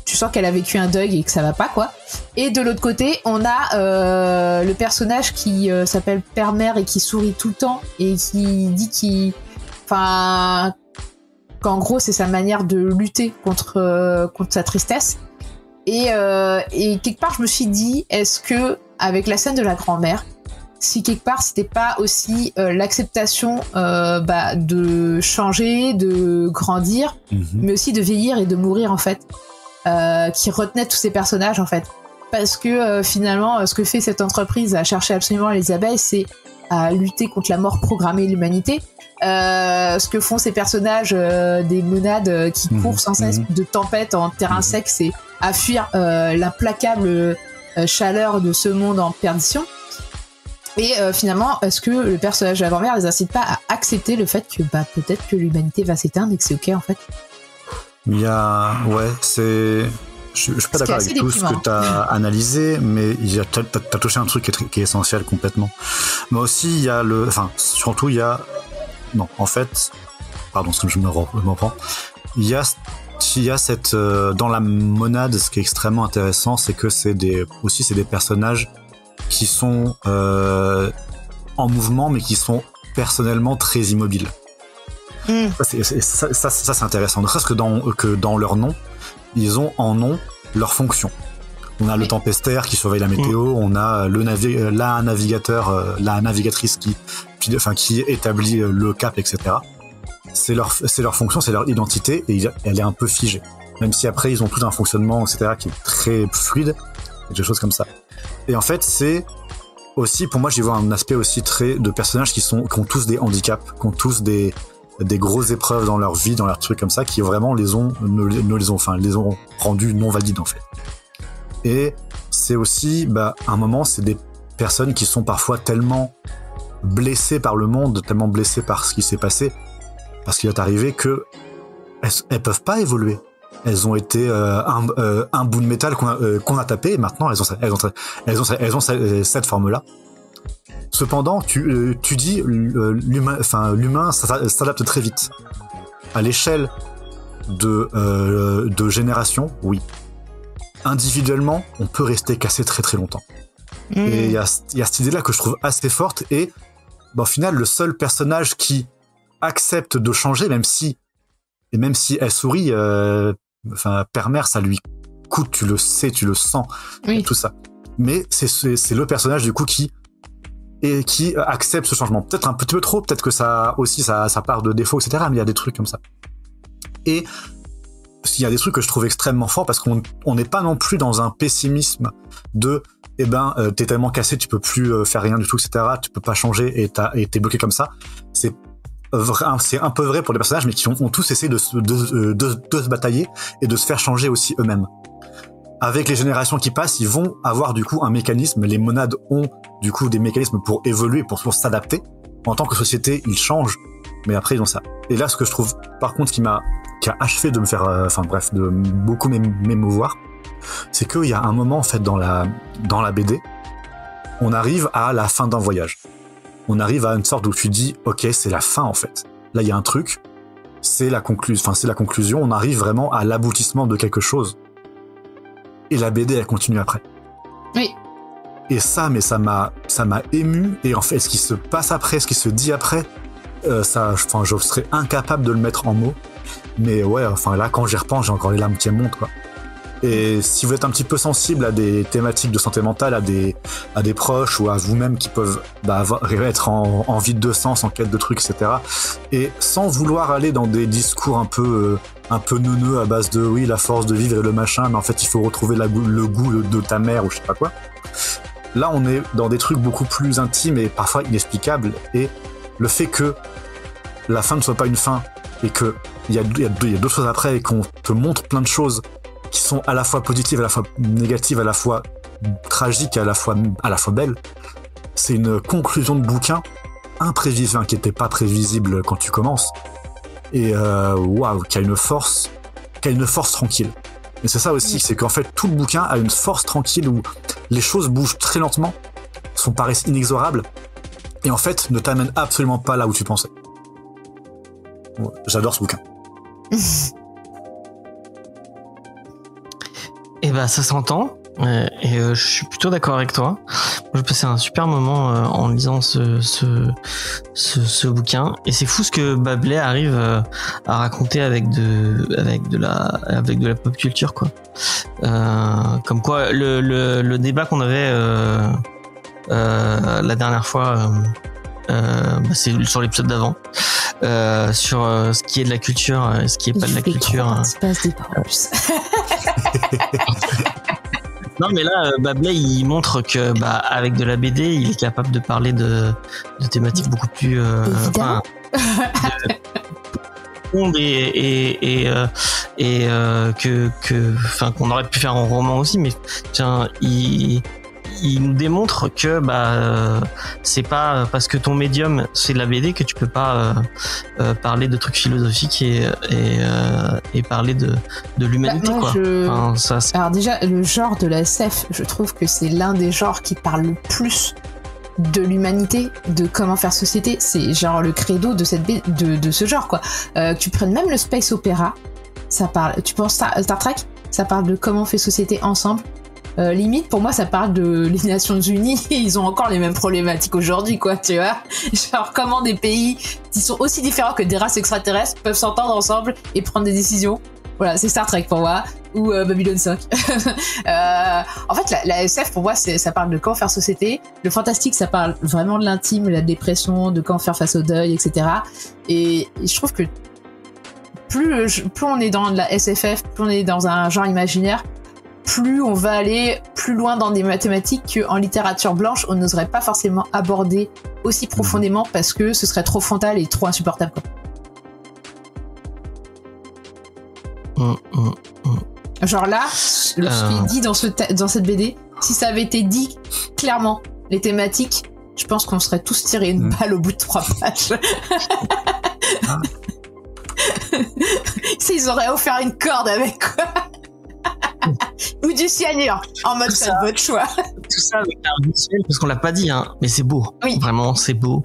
tu sens qu'elle a vécu un deuil et que ça va pas, quoi. Et de l'autre côté, on a le personnage qui s'appelle Père-Mère et qui sourit tout le temps et qui dit qu'en gros c'est sa manière de lutter contre sa tristesse. Et quelque part je me suis dit, est-ce que avec la scène de la grand-mère, si quelque part c'était pas aussi l'acceptation de changer, de grandir, mais aussi de vieillir et de mourir, en fait. Qui retenait tous ces personnages, en fait, parce que finalement ce que fait cette entreprise à chercher absolument les abeilles, c'est à lutter contre la mort programmée de l'humanité. Ce que font ces personnages des monades qui courent sans cesse de tempête en terrain sec, c'est à fuir l'implacable chaleur de ce monde en perdition. Et finalement, est-ce que le personnage de la grand-mère les incite pas à accepter le fait que peut-être que l'humanité va s'éteindre et que c'est ok, en fait?
Il y a... Ouais, c'est... Je suis pas d'accord avec tout ce que tu as analysé, mais t'as touché un truc qui est essentiel complètement. Mais aussi, il y a le... Enfin, surtout, il y a... Non, en fait... Pardon, parce que je me reprends. Il y a cette... dans la monade, ce qui est extrêmement intéressant, c'est que c'est des personnages qui sont en mouvement, mais qui sont personnellement très immobiles. Ça, c'est intéressant. Ne serait-ce que dans leur nom, ils ont en nom leur fonction. On a le tempestaire qui surveille la météo, on a la navigatrice qui établit le cap, etc. C'est leur fonction, c'est leur identité, et elle est un peu figée. Même si après ils ont tout un fonctionnement, etc., qui est très fluide, des choses comme ça. Et en fait, c'est aussi, pour moi, j'y vois un aspect aussi très de personnages qui ont tous des handicaps, qui ont tous des grosses épreuves dans leur vie, dans leurs trucs comme ça, qui vraiment les ont rendus non valides, en fait. Et c'est aussi, un moment, c'est des personnes qui sont parfois tellement blessées par le monde, tellement blessées par ce qui s'est passé, parce qu'il est arrivé que elles peuvent pas évoluer. Elles ont été un bout de métal qu'on a tapé, et maintenant elles ont cette forme-là. Cependant, tu dis l'humain s'adapte très vite. À l'échelle de génération, oui. Individuellement, on peut rester cassé très très longtemps. Et il y a cette idée-là que je trouve assez forte, et au final, le seul personnage qui accepte de changer, même si elle sourit, Père-Mère, ça lui coûte, tu le sais, tu le sens, tout ça. Mais c'est le personnage du coup qui accepte ce changement. Peut-être un petit peu trop, peut-être que ça aussi ça part de défauts, etc. Mais il y a des trucs comme ça. Et il y a des trucs que je trouve extrêmement forts, parce qu'on n'est pas non plus dans un pessimisme de t'es tellement cassé, tu peux plus faire rien du tout, etc. Tu peux pas changer et t'es bloqué comme ça. C'est un peu vrai pour les personnages, mais qui ont tous essayé de se batailler et de se faire changer aussi eux-mêmes. Avec les générations qui passent, ils vont avoir du coup un mécanisme. Les monades ont du coup des mécanismes pour évoluer, pour s'adapter. En tant que société, ils changent, mais après ils ont ça. Et là, ce que je trouve, par contre, qui a achevé de me faire, de beaucoup m'émouvoir, c'est qu'il y a un moment en fait dans la BD, on arrive à la fin d'un voyage. On arrive à une sorte où tu dis, ok, c'est la fin en fait. Là, il y a un truc, c'est la conclusion. On arrive vraiment à l'aboutissement de quelque chose. Et la BD, elle continue après.
Oui.
Et ça m'a ému. Et en fait, ce qui se passe après, ce qui se dit après, je serais incapable de le mettre en mots. Mais ouais, là, quand j'y repense, j'ai encore les larmes qui montent, quoi. Et si vous êtes un petit peu sensible à des thématiques de santé mentale, à des proches ou à vous-même qui peuvent être en vide de sens, en quête de trucs, etc. Et sans vouloir aller dans des discours un peu neuneux à base de oui, la force de vivre et le machin, mais en fait il faut retrouver le goût de ta mère ou je sais pas quoi. Là on est dans des trucs beaucoup plus intimes et parfois inexplicables, et le fait que la fin ne soit pas une fin et qu'il y a d'autres choses après et qu'on te montre plein de choses qui sont à la fois positives, à la fois négatives, à la fois tragiques, à la fois belles. C'est une conclusion de bouquin imprévisible, qui n'était pas prévisible quand tu commences, et qui a une force tranquille. Et c'est ça aussi, c'est qu'en fait tout le bouquin a une force tranquille où les choses bougent très lentement, paraissent inexorables, et en fait ne t'amènent absolument pas là où tu pensais. J'adore ce bouquin.
Et ça s'entend, et je suis plutôt d'accord avec toi. J'ai passé un super moment en lisant ce bouquin, et c'est fou ce que Babley arrive à raconter avec de la pop culture, quoi. Comme quoi le débat qu'on avait la dernière fois, c'est sur l'épisode d'avant, sur ce qui est de la culture et ce qui est pas de la culture.
C'est pas ce débat en plus.
Non, mais là, Babley, il montre que, avec de la BD, il est capable de parler de thématiques beaucoup plus, qu'on aurait pu faire en roman aussi, mais tiens, il nous démontre que c'est pas parce que ton médium c'est de la BD que tu peux pas parler de trucs philosophiques et parler de l'humanité, quoi.
Alors déjà, le genre de la SF, je trouve que c'est l'un des genres qui parle le plus de l'humanité, de comment faire société. C'est genre le credo de ce genre, quoi. Tu prennes même le space opéra, ça parle. Tu penses Star Trek, ça parle de comment on fait société ensemble. Limite, pour moi, ça parle de les Nations Unies et ils ont encore les mêmes problématiques aujourd'hui, quoi, tu vois. Genre, comment des pays qui sont aussi différents que des races extraterrestres peuvent s'entendre ensemble et prendre des décisions. Voilà, c'est Star Trek pour moi, ou Babylon 5. En fait, la SF, pour moi, ça parle de comment faire société. Le fantastique, ça parle vraiment de l'intime, de la dépression, de comment faire face au deuil, etc. Et je trouve que plus on est dans de la SFF, plus on est dans un genre imaginaire, plus on va aller plus loin dans des mathématiques qu'en littérature blanche, on n'oserait pas forcément aborder aussi profondément parce que ce serait trop frontal et trop insupportable, quoi. Genre là, ce qui est dit dans cette BD, si ça avait été dit clairement, les thématiques, je pense qu'on serait tous tirés une balle au bout de 3 pages. Ils auraient offert une corde avec, quoi. Ou du cyanure, en mode ça, votre choix.
Tout ça avec un visuel, parce qu'on l'a pas dit, hein, mais c'est beau. Oui. Vraiment, c'est beau.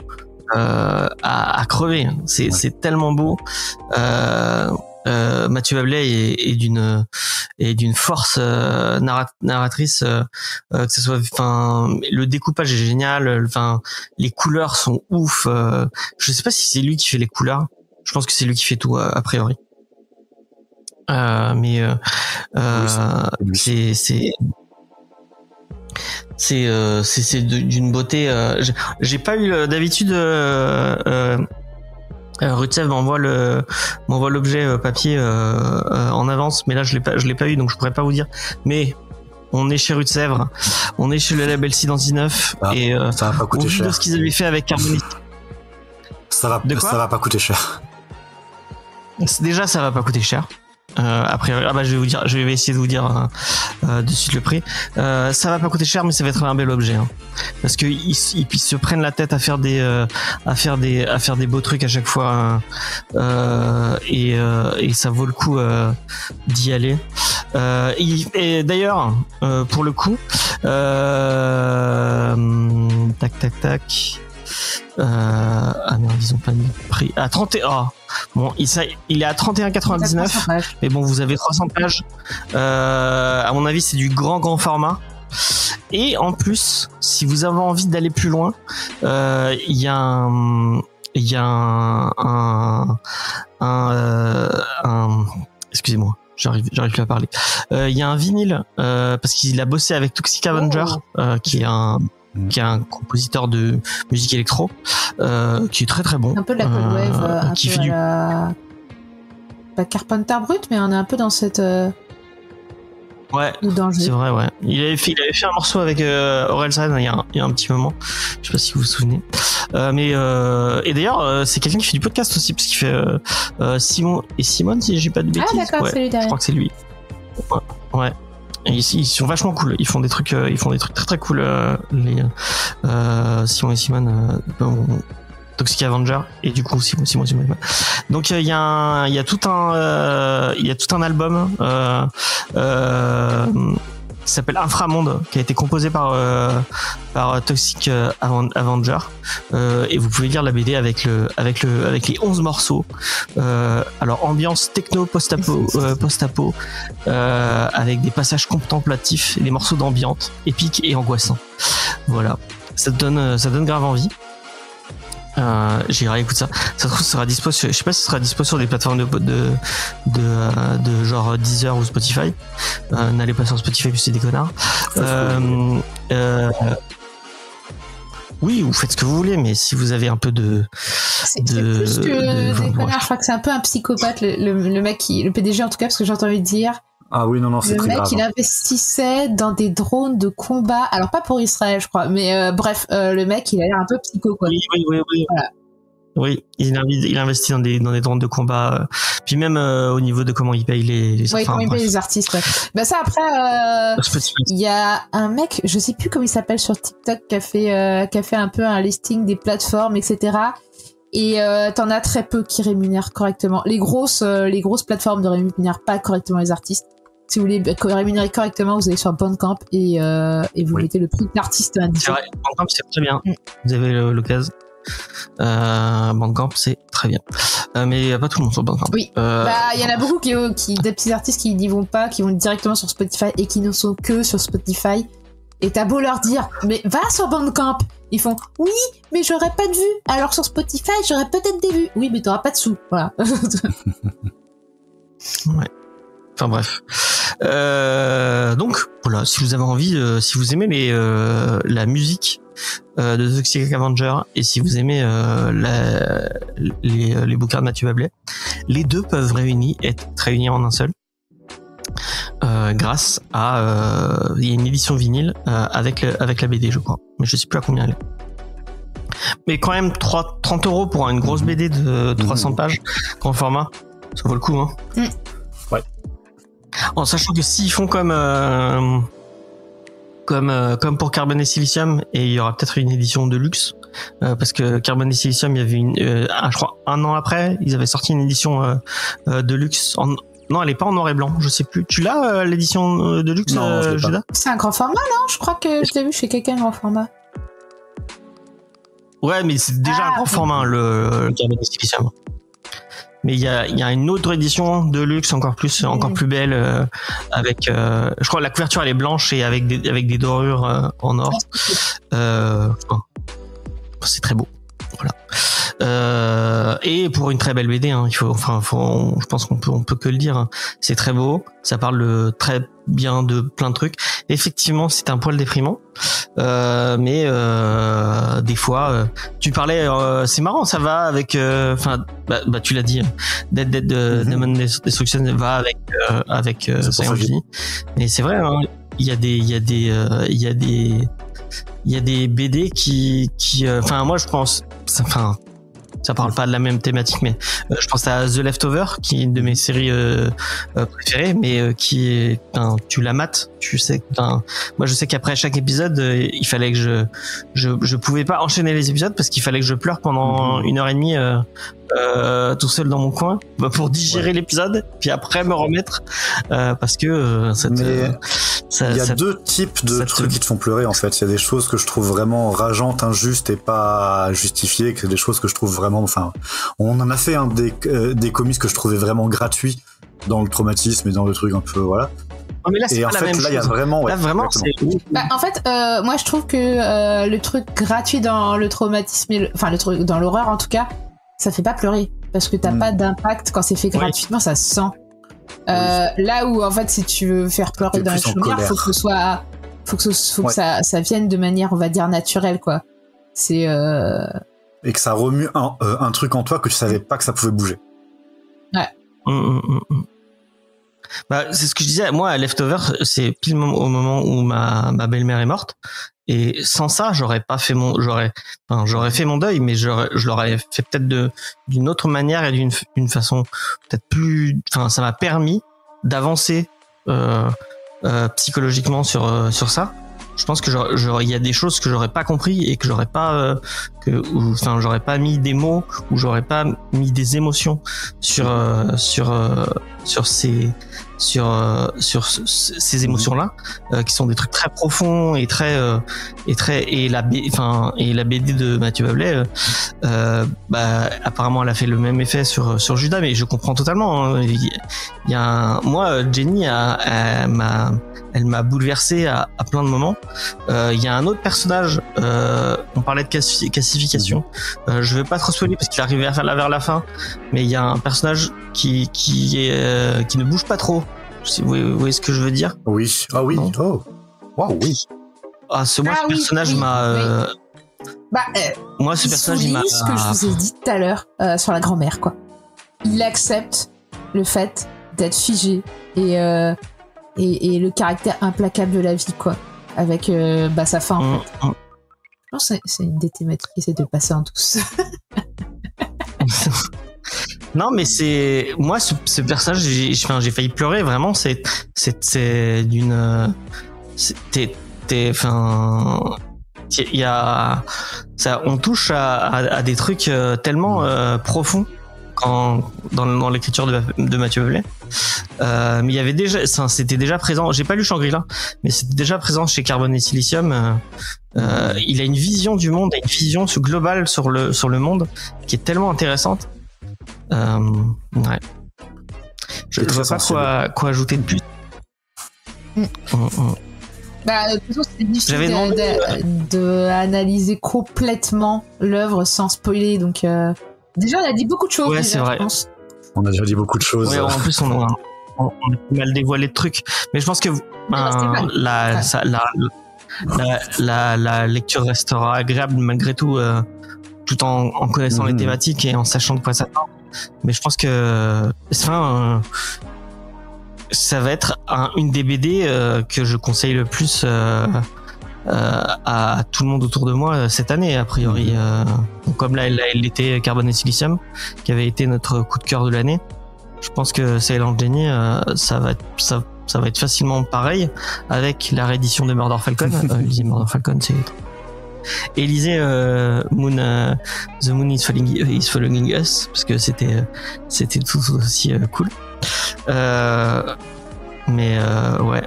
À crever. C'est tellement beau. Mathieu Babelet est d'une force narratrice, que ce soit, enfin, le découpage est génial, enfin, les couleurs sont ouf. Je sais pas si c'est lui qui fait les couleurs. Je pense que c'est lui qui fait tout a priori. Mais c'est d'une beauté. J'ai pas eu d'habitude. Rutsev m'envoie l'objet papier en avance, mais là je l'ai pas eu, donc je pourrais pas vous dire. Mais on est chez Rutsev, on est chez le label C99 et
ça va pas coûter cher.
De ce qu'ils avaient fait avec Harmonist.
Ça va pas coûter cher.
Déjà, ça va pas coûter cher. Après, je vais essayer de vous dire de suite le prix. Ça va pas coûter cher, mais ça va être un bel objet, hein. Parce que ils se prennent la tête à faire des beaux trucs à chaque fois, et ça vaut le coup d'y aller. Et d'ailleurs, pour le coup, tac. Ah merde, ils ont pas mis le prix. À 31. Bon, il est à 31,99. Mais bon, vous avez 300 pages. À mon avis, c'est du grand format. Et en plus, si vous avez envie d'aller plus loin, il y a un excusez-moi, j'arrive plus à parler. Il y a un vinyle parce qu'il a bossé avec Toxic Avenger, qui est un compositeur de musique électro, qui est très très bon.
Un peu de la cold wave,
qui fait
pas Carpenter Brut, mais on est un peu dans cette.
Ouais, c'est vrai, ouais. Il avait fait un morceau avec Orelsan il y a un petit moment. Je sais pas si vous vous souvenez. Et d'ailleurs, c'est quelqu'un qui fait du podcast aussi, parce qu'il fait Simon et Simone, si j'ai pas de bêtises.
Ah d'accord, c'est lui derrière.
Je crois que c'est lui. Ouais. Et ils sont vachement cool. Ils font des trucs très très cool. Simon et Simone, Toxic Avenger, et du coup Simon. Donc il y a tout un album qui s'appelle Inframonde, qui a été composé par Toxic Avenger, et vous pouvez lire la BD avec les 11 morceaux. Alors ambiance techno post-apo, avec des passages contemplatifs et des morceaux d'ambiance épiques et angoissants. Voilà, ça donne grave envie. J'irai écouter ça. Ça se trouve, ça sera dispo je sais pas si ça sera dispo sur des plateformes de genre Deezer ou Spotify. N'allez pas sur Spotify, puis c'est des connards. Oui, vous faites ce que vous voulez, mais si vous avez un peu de...
C'est plus que des connards, je crois que c'est un peu un psychopathe, le mec le PDG en tout cas, parce que j'ai entendu dire...
Ah oui, non, c'est très grave.
Le mec, il investissait dans des drones de combat. Alors, pas pour Israël, je crois. Mais bref, le mec, il a l'air un peu psycho, quoi.
Oui. Voilà. Oui, il investit dans des drones de combat. Puis même au niveau de comment il paye les
comment il paye les artistes, ouais. Bah ça, après, il y a un mec, je sais plus comment il s'appelle sur TikTok, qui a fait un peu un listing des plateformes, etc. Et t'en as très peu qui rémunèrent correctement. Les grosses plateformes ne rémunèrent pas correctement les artistes. Si vous voulez rémunérer correctement, vous allez sur Bandcamp et vous mettez le prix de l'artiste indiqué.
C'est vrai, Bandcamp c'est très bien. Vous avez l'occasion. Bandcamp c'est très bien. mais pas tout le monde sur Bandcamp.
Oui. Il y en a beaucoup qui des petits artistes qui n'y vont pas, qui vont directement sur Spotify et qui ne sont que sur Spotify. Et t'as beau leur dire, mais va sur Bandcamp. Ils font, oui, mais j'aurais pas de vues. Alors sur Spotify, j'aurais peut-être des vues. Oui, mais t'auras pas de sous. Voilà.
Ouais. Enfin bref. Donc voilà, si vous avez envie, si vous aimez la musique de Toxic Avenger et si vous aimez les bouquins de Mathieu Babelet, les deux peuvent être réunis en un seul. Grâce à il y a une édition vinyle avec la BD, je crois, mais je sais plus à combien elle est. Mais quand même 30 € pour une grosse BD de 300 pages grand format, ça vaut le coup, hein.
Ouais.
En sachant que s'ils font comme pour Carbone et Silicium, et il y aura peut-être une édition de luxe, parce que Carbone et Silicium, il y avait je crois 1 an après, ils avaient sorti une édition de luxe non, elle est pas en noir et blanc, je sais plus. Tu l'as, l'édition de luxe, Judas ?
C'est un grand format, non ? Je crois que je l'ai vu chez quelqu'un, grand format.
Ouais, mais c'est déjà un grand format, le Carbone et Silicium. Mais il y a une autre édition de luxe encore plus belle, avec, je crois, la couverture elle est blanche et avec des dorures en or. C'est très beau. Voilà. Et pour une très belle BD, hein, je pense qu'on peut que le dire, hein. C'est très beau, ça parle très bien de plein de trucs. Effectivement, c'est un poil déprimant, mais des fois, tu parlais, c'est marrant, ça va avec, tu l'as dit, Dead Demon Destruction va avec Science. Mais c'est vrai, hein, il y a des BD qui, moi je pense, ça parle pas de la même thématique, mais je pense à The Leftover, qui est une de mes séries préférées, mais qui est, tu la mates, tu sais, moi je sais qu'après chaque épisode, il fallait que je pouvais pas enchaîner les épisodes parce qu'il fallait que je pleure pendant 1h30 tout seul dans mon coin pour digérer l'épisode, puis après me remettre parce que
il y a deux types de trucs qui te font pleurer en fait. Il y a des choses que je trouve vraiment rageantes, injustes et pas justifiées, que des choses que je trouve vraiment, on en a fait des comics que je trouvais vraiment gratuits dans le traumatisme et dans le truc un peu, voilà.
Non, mais là,
et en fait, là, il y a vraiment,
là, vraiment,
en fait, moi, je trouve que le truc gratuit dans le traumatisme, le truc dans l'horreur, en tout cas, ça fait pas pleurer parce que t'as pas d'impact quand c'est fait gratuitement, ça se sent. Là où, en fait, si tu veux faire pleurer dans les chaumières, faut que ça vienne de manière, on va dire, naturelle, quoi. C'est
et que ça remue un truc en toi que tu savais pas que ça pouvait bouger.
Ouais.
C'est ce que je disais. Moi, à Leftover, c'est pile au moment où ma belle-mère est morte. Et sans ça, j'aurais fait mon deuil, mais je l'aurais fait peut-être d'une autre manière et d'une façon peut-être plus. Ça m'a permis d'avancer psychologiquement sur ça. Je pense que il y a des choses que j'aurais pas compris et que j'aurais pas j'aurais pas mis des mots ou j'aurais pas mis des émotions sur ces émotions-là, qui sont des trucs très profonds et la BD de Mathieu Babelet, apparemment elle a fait le même effet sur Judas, mais je comprends totalement, hein. Moi, Jenny elle m'a bouleversé à plein de moments. Il y a un autre personnage, on parlait de cassification, je vais pas trop spoiler parce qu'il arrive vers la fin, mais il y a un personnage qui ne bouge pas trop. Vous voyez ce que je veux dire ?
Oui. Ah oui. Non. Oh. Waouh, oui.
Ce personnage m'a. Moi, ce personnage, il m'a.
Ce que je vous ai dit tout à l'heure sur la grand-mère, quoi. Il accepte le fait d'être figé et le caractère implacable de la vie, quoi. Avec sa fin, en fait. Je pense que c'est une des thématiques qui essaie de passer en douce.
Non, mais c'est moi ce personnage, j'ai failli pleurer vraiment. C'est d'une, il y a ça, on touche à des trucs tellement profonds dans l'écriture de Mathieu Babelet. Mais il y avait déjà, c'était déjà présent. J'ai pas lu Shangri-La, mais c'était déjà présent chez Carbone et Silicium. Il a une vision du monde, une vision globale sur le monde qui est tellement intéressante. Ouais. Je vois pas quoi ajouter de plus.
Bah, de toute façon, c'est difficile d'analyser complètement l'œuvre sans spoiler. Donc, déjà, on a dit beaucoup de choses.
Ouais,
déjà,
c'est vrai.
On a déjà dit beaucoup de choses.
Ouais, en plus, on a mal dévoilé de trucs. Mais je pense que la lecture restera agréable malgré tout, tout en connaissant les thématiques et en sachant de quoi ça parle. Mais je pense que ça va être une des BD que je conseille le plus à tout le monde autour de moi cette année, a priori. Comme là, elle était Carbone et Silicium, qui avait été notre coup de cœur de l'année. Je pense que Silent Jenny, ça va être facilement pareil avec la réédition de Murder Falcon. Lisez Murder Falcon, c'est... Et lisez The Moon is Following Us, parce que c'était tout aussi cool. Mais ouais,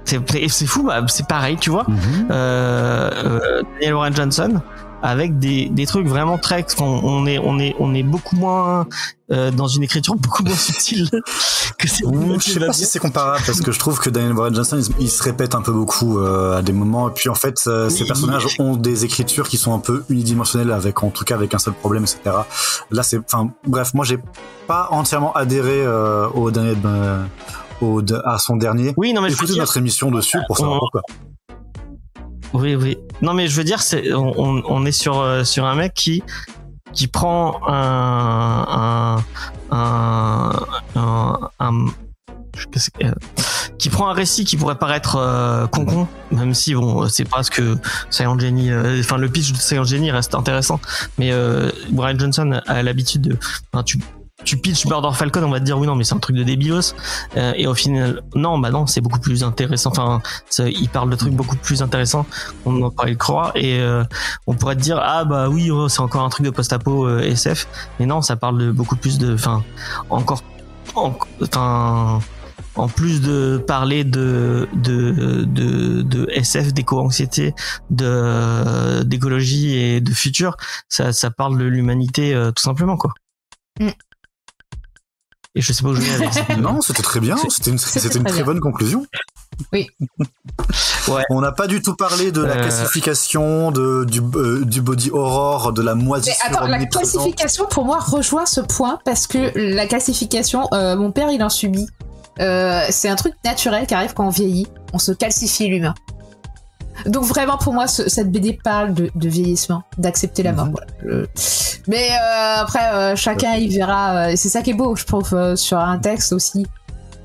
c'est fou, bah, c'est pareil, tu vois. Daniel Warren Johnson avec des trucs vraiment très, on est beaucoup moins dans une écriture beaucoup moins subtile que c'est.
Je sais pas si c'est comparable, parce que je trouve que Daniel Warren Johnson il se répète un peu beaucoup à des moments, et puis en fait ces personnages ont des écritures qui sont un peu unidimensionnelles, avec en tout cas avec un seul problème, etc. Là c'est, enfin bref, moi j'ai pas entièrement adhéré au dernier à son dernier.
Oui, non mais
écoutez notre émission dessus pour savoir pourquoi.
Oui. Non mais je veux dire, on est sur un mec qui prend qui prend un récit qui pourrait paraître con, même si bon, c'est pas ce que Silent Jenny, enfin le pitch de Silent Jenny reste intéressant, mais Brian Johnson a l'habitude de, tu pitches Murder Falcon, on va te dire oui non mais c'est un truc de débilos, et au final non c'est beaucoup plus intéressant, enfin il parle de trucs beaucoup plus intéressants, on en pourrait le croire, et on pourrait te dire ah bah oui c'est encore un truc de post-apo SF, mais non, ça parle de beaucoup plus de, enfin en plus de parler de SF, d'éco-anxiété, d'écologie et de futur, ça parle de l'humanité tout simplement quoi. Et je sais pas où je vais avec ça.
Non, c'était très bien. C'était une très bonne conclusion.
Oui.
Ouais.
On n'a pas du tout parlé de la classification, du body horror, de la moisissure.
Mais attends, la classification pour moi rejoint ce point, parce que la classification, mon père il en subit. C'est un truc naturel qui arrive quand on vieillit. On se calcifie l'humain. Donc vraiment pour moi cette BD parle de vieillissement, d'accepter la mort. Voilà. Mais après chacun il verra, et c'est ça qui est beau je trouve sur un texte aussi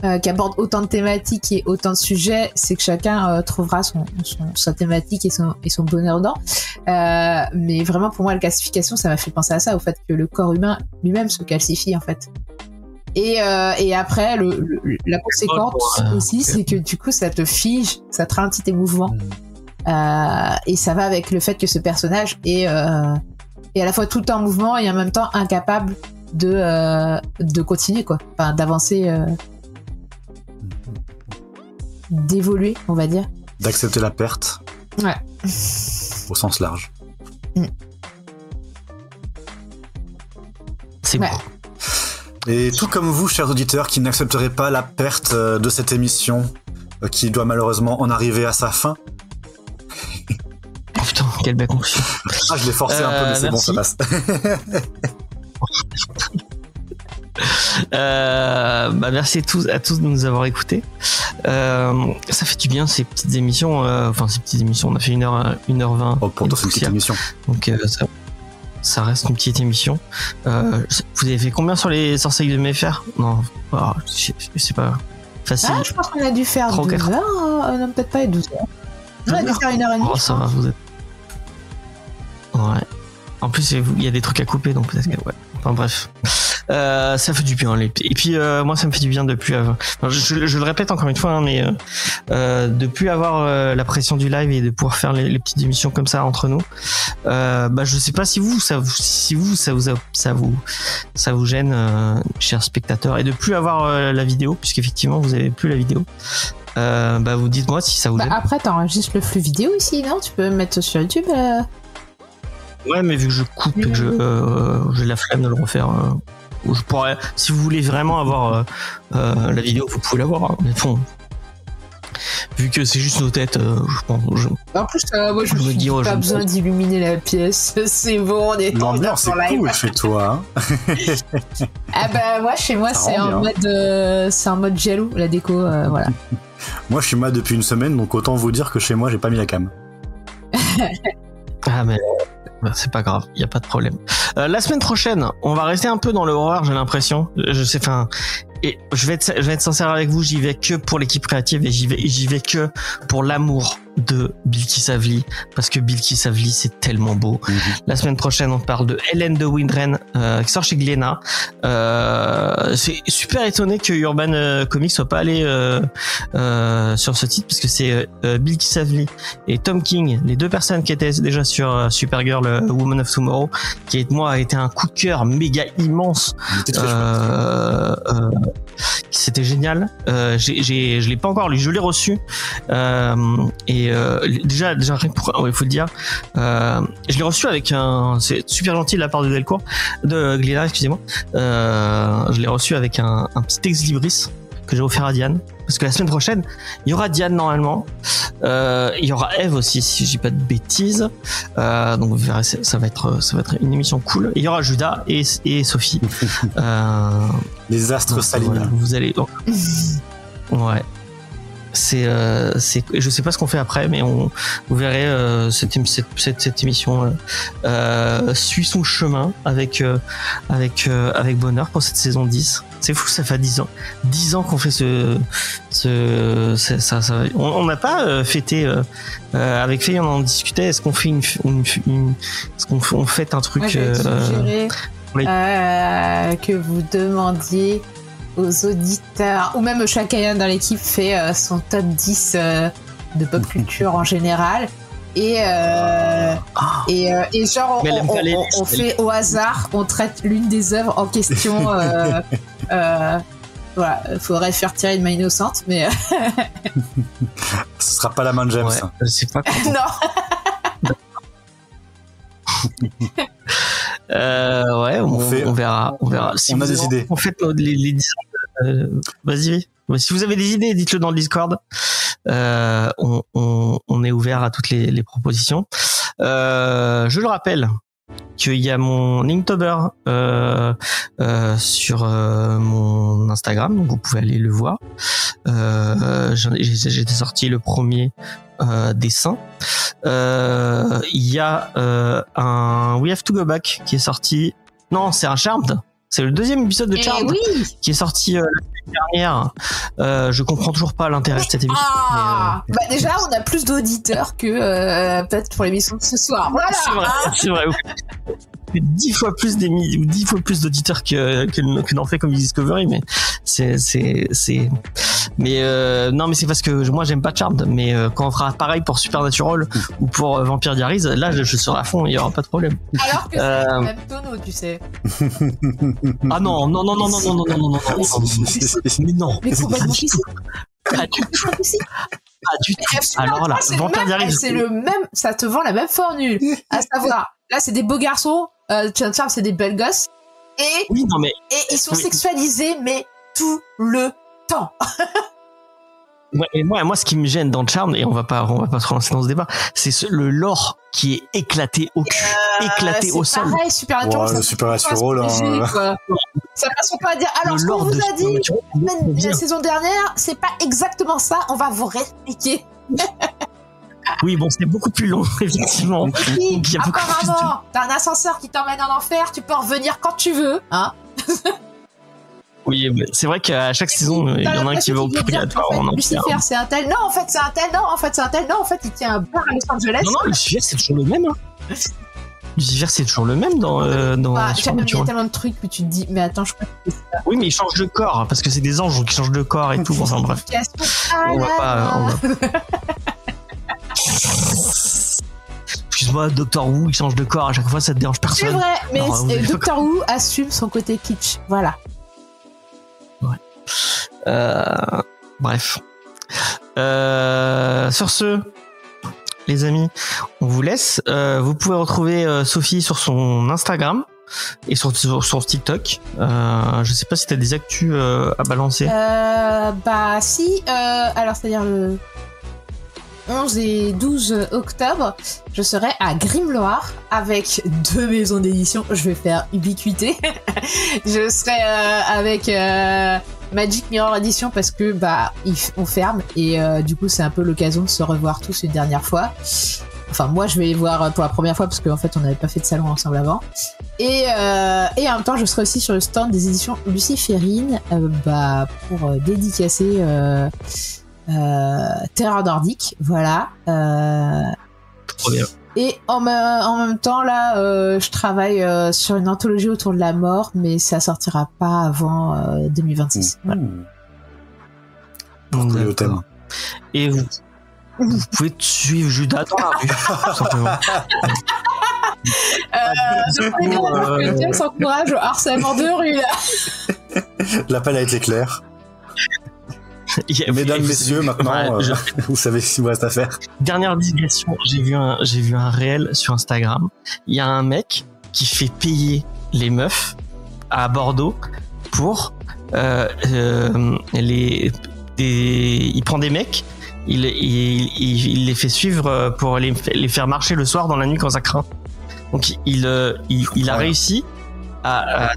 qui aborde autant de thématiques et autant de sujets, c'est que chacun trouvera sa thématique et son bonheur dedans. Mais vraiment pour moi la classification ça m'a fait penser à ça, au fait que le corps humain lui-même se calcifie en fait. Et après la conséquence aussi c'est que du coup ça te fige, ça te ralentit tes mouvements. Et ça va avec le fait que ce personnage est à la fois tout le temps en mouvement et en même temps incapable de continuer quoi, enfin d'avancer, d'évoluer on va dire,
d'accepter la perte,
ouais,
au sens large.
C'est bon.
Et tout comme vous chers auditeurs qui n'accepterez pas la perte de cette émission qui doit malheureusement en arriver à sa fin.
Oh putain, quelle belle conclusion.
Ah, je l'ai forcé un peu, mais c'est
merci.
bon, ça passe.
Bah merci à tous de nous avoir écoutés. Ça fait du bien ces petites émissions. Enfin, ces petites émissions, on a fait 1h20.
Oh, pour toi, c'est une petite émission.
Donc, ça reste une petite émission. Vous avez fait combien sur les sorciers de Mayfair? Non, c'est pas facile.
Ah, je pense qu'on a dû faire 12 heures. Non, peut-être pas les 12 heures. On a dû faire 1h30.
Oh, ça va, vous êtes. Ouais. En plus, il y a des trucs à couper, donc peut-être que. Ouais. Enfin, bref. Ça fait du bien. Et puis, moi, ça me fait du bien de plus avoir. Enfin, je le répète encore une fois, hein, mais de plus avoir la pression du live et de pouvoir faire les petites émissions comme ça entre nous. Bah, je sais pas si ça vous gêne, chers spectateurs, et de plus avoir la vidéo, puisqu'effectivement, vous avez plus la vidéo. Bah, vous dites-moi si ça vous gêne.
Après, t'enregistres le flux vidéo ici, non? Tu peux mettre sur YouTube.
Ouais, mais vu que je coupe et que j'ai la flemme de le refaire. je pourrais, si vous voulez vraiment avoir la vidéo, vous pouvez l'avoir. Hein, mais bon, vu que c'est juste nos têtes, je pense.
En plus, moi je me dis, pas besoin d'illuminer la pièce. C'est bon, on est en
l'ambiance c'est cool chez toi. Hein.
Ah bah moi chez moi c'est en mode jaloux la déco, voilà.
Moi je suis mat depuis une semaine, donc autant vous dire que chez moi j'ai pas mis la cam.
Ah mais c'est pas grave, y a pas de problème. La semaine prochaine, on va rester un peu dans le horreur, j'ai l'impression. Et je vais être sincère avec vous, j'y vais que pour l'équipe créative et j'y vais que pour l'amour de Bilky Savely, parce que Bilky Savely c'est tellement beau. La semaine prochaine on parle de Hélène de Windren qui sort chez Glénat. C'est super étonné que Urban Comics soit pas allé sur ce titre, parce que c'est Bilky Savely et Tom King, les deux personnes qui étaient déjà sur Supergirl Woman of Tomorrow, qui moi a été un coup de cœur méga immense. C'était génial. Je l'ai pas encore lu, je l'ai reçu et déjà il faut le dire, je l'ai reçu avec c'est super gentil de la part de Delcourt, de Glénat, excusez-moi. Je l'ai reçu avec un petit ex libris que j'ai offert à Diane, parce que la semaine prochaine il y aura Diane normalement, il y aura Eve aussi si je dis pas de bêtises, donc vous verrez, ça va être une émission cool, et il y aura Judas et Sophie.
Les astres s'alignent.
Voilà, vous allez ouais, je sais pas ce qu'on fait après, mais vous verrez, cette émission suit son chemin avec bonheur pour cette saison 10. C'est fou, ça fait 10 ans. 10 ans qu'on fait ça. On n'a pas fêté avec Faye, on en discutait. Est-ce qu'on fait est-ce qu'on fête un truc?
Moi, j'ai suggéré que vous demandiez aux auditeurs, ou même chacun dans l'équipe fait son top 10 de pop culture en général. Et genre on fait au hasard, on traite l'une des œuvres en question. Voilà, faudrait faire tirer de main innocente, mais
ce sera pas la main de James.
Ouais, c'est pas
non.
Ouais, on verra. Si
on a des idées.
En fait, les 10 ans. Vas-y. Si vous avez des idées, dites-le dans le Discord. On est ouvert à toutes les propositions. Je le rappelle qu'il y a mon Linktober sur mon Instagram, donc vous pouvez aller le voir. J'ai sorti le premier dessin. Il y a un We Have to Go Back qui est sorti. Non, c'est un Charmed. C'est le deuxième épisode de Charmed qui est sorti la semaine dernière. Je comprends toujours pas l'intérêt de cette émission.
Bah déjà, on a plus d'auditeurs que peut-être pour l'émission de ce soir. Voilà.
C'est vrai. 10 fois plus d'auditeurs que n'en fait comme Discovery, mais non, mais c'est parce que moi j'aime pas Charmed, mais quand on fera pareil pour Supernatural ou pour Vampire Diaries, là je serai à fond, il y aura pas de problème.
Alors que c'est le même tonneau, tu sais.
Ah non. Mais non.
Mais complètement
pas du tout. Alors là, Vampire Diaries,
c'est le même, ça te vend la même formule, à savoir, là c'est des beaux garçons, Charmed c'est des belles gosses, et
oui, non, mais
ils sont sexualisés, mais tout le temps.
Et moi, ce qui me gêne dans Charmed, et on va pas se relancer dans ce débat, c'est le lore qui est éclaté au cul, éclaté au sol.
C'est pareil, Supernatural.
Le Supernatural,
ça passe pas à dire. Alors, ce qu'on vous a dit la saison dernière, c'est pas exactement ça. On va vous réexpliquer.
Oui, bon, c'est beaucoup plus long, effectivement.
Oui, apparemment, t'as un ascenseur qui t'emmène en enfer, tu peux revenir quand tu veux, hein.
Oui, mais c'est vrai qu'à chaque saison, il y en a un qui va au purgatoire.
Lucifer, c'est un tel. Non, en fait, c'est un tel. Non, en fait, c'est un tel. Non, en fait, il tient un bar à Los Angeles.
Non, Lucifer, c'est toujours le même. Hein. Lucifer, c'est toujours le même dans. Il y a
tellement de trucs où tu te dis, mais attends, je crois que c'est ça.
Oui, mais ils changent de corps, parce que c'est des anges qui changent de corps et tout. Enfin, bref. On va pas. Excuse-moi, Doctor Who, il change de corps à chaque fois, ça te dérange personne.
C'est vrai, mais Doctor Who assume son côté kitsch. Voilà.
Ouais. Bref. Sur ce, les amis, on vous laisse. Vous pouvez retrouver Sophie sur son Instagram. et sur TikTok. Je sais pas si t'as des actus à balancer.
Bah si, alors c'est-à-dire le 11 et 12 octobre, je serai à Grimloire avec 2 maisons d'édition. Je vais faire ubiquité. Je serai avec Magic Mirror Edition parce que bah on ferme et du coup c'est un peu l'occasion de se revoir tous une dernière fois. Enfin moi je vais les voir pour la première fois parce qu'en fait on n'avait pas fait de salon ensemble avant. Et en même temps je serai aussi sur le stand des éditions Luciférine bah pour dédicacer Terreur Nordique, voilà.
Trop bien.
Et en même temps là, je travaille sur une anthologie autour de la mort, mais ça sortira pas avant 2026. Voilà.
Pour le thème.
Et vous pouvez suivre Judas dans la rue, tout simplement.
Le thème s'encourage au harcèlement de rue là.
L'appel a été clair. Mesdames, messieurs, maintenant, vous savez ce qu'il vous reste à faire.
Dernière digression, j'ai vu un réel sur Instagram. Il y a un mec qui fait payer les meufs à Bordeaux pour il prend des mecs, il les fait suivre pour les faire marcher le soir dans la nuit quand ça craint. Donc il a réussi à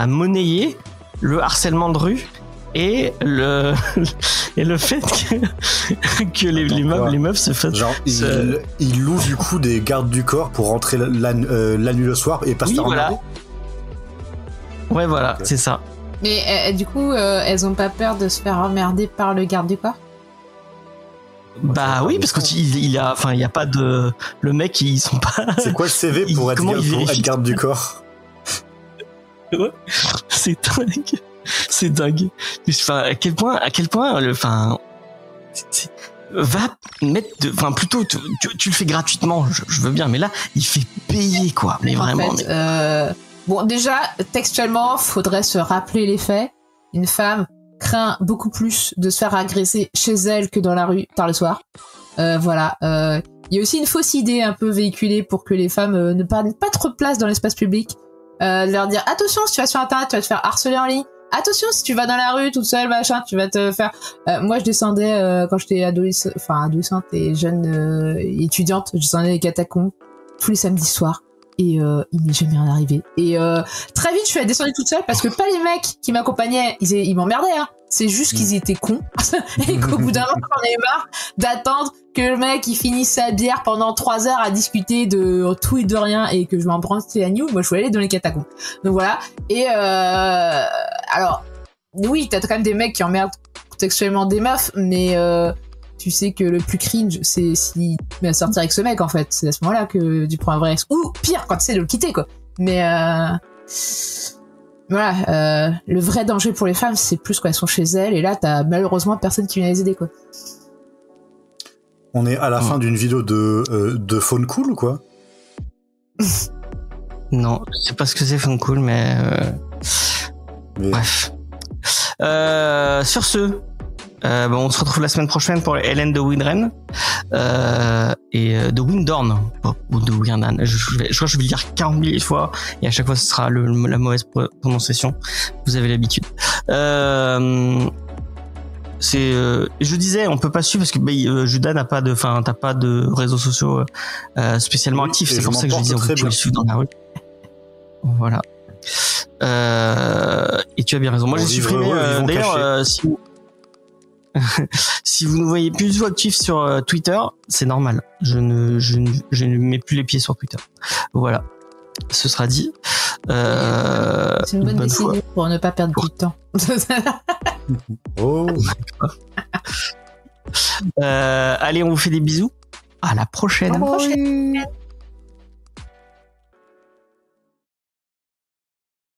monnayer le harcèlement de rue et le fait que les meufs se fassent
genre il loue du coup des gardes du corps pour rentrer la nuit le soir et pas se faire emmerder.
Ouais voilà, okay. C'est ça.
Mais du coup elles ont pas peur de se faire emmerder par le garde du corps?
Bah oui, parce qu'il y a pas de le mec, ils sont pas.
C'est quoi le CV pour être garde du corps?
Ouais, c'est dingue. C'est dingue. Enfin, à quel point va mettre plutôt tu le fais gratuitement, je veux bien, mais là il fait payer quoi, mais vraiment. En fait,
bon déjà textuellement faudrait se rappeler les faits. Une femme craint beaucoup plus de se faire agresser chez elle que dans la rue tard le soir. Voilà. Il y a aussi une fausse idée un peu véhiculée pour que les femmes ne prennent pas trop de place dans l'espace public. Leur dire attention, si tu vas sur internet tu vas te faire harceler en ligne. Attention, si tu vas dans la rue toute seule, machin, tu vas te faire... moi, je descendais, quand j'étais adolescente et jeune étudiante, je descendais les catacombes tous les samedis soirs. Et il m'est jamais rien arrivé. Et très vite, je suis descendue toute seule parce que pas les mecs qui m'accompagnaient, ils m'emmerdaient, hein. C'est juste qu'ils étaient cons. Et qu'au bout d'un moment, j'en ai marre d'attendre que le mec il finisse sa bière pendant 3 heures à discuter de tout et de rien et que je m'en branle la new. Moi je voulais aller dans les catacombes. Donc voilà. Et alors oui, t'as quand même des mecs qui emmerdent sexuellement des meufs, mais tu sais que le plus cringe c'est si tu vas sortir avec ce mec en fait. C'est à ce moment-là que tu prends un vrai risque. Ou pire quand tu sais de le quitter quoi. Mais voilà, le vrai danger pour les femmes c'est plus quand elles sont chez elles et là t'as malheureusement personne qui vient les aider quoi.
On est à la fin d'une vidéo de Phone Cool ou quoi?
Non, je sais pas ce que c'est Phone Cool, mais... Bref. Sur ce, on se retrouve la semaine prochaine pour Hélène de Windren et de Windorn, ou de Windorn. Je crois que je vais le dire 40 000 fois et à chaque fois ce sera la mauvaise prononciation. Vous avez l'habitude. Je disais, on peut pas suivre parce que Judas t'as pas de réseaux sociaux spéciaalement actifs. C'est pour ça que je disais on peut le suivre dans la rue. Voilà. Et tu as bien raison. Moi j'ai supprimé. D'ailleurs, si vous ne voyez plus actif sur Twitter, c'est normal. Je ne mets plus les pieds sur Twitter. Voilà. Ce sera dit.
C'est une bonne décision pour ne pas perdre beaucoup de temps.
Oh.
Allez, on vous fait des bisous. À la prochaine.
À la prochaine.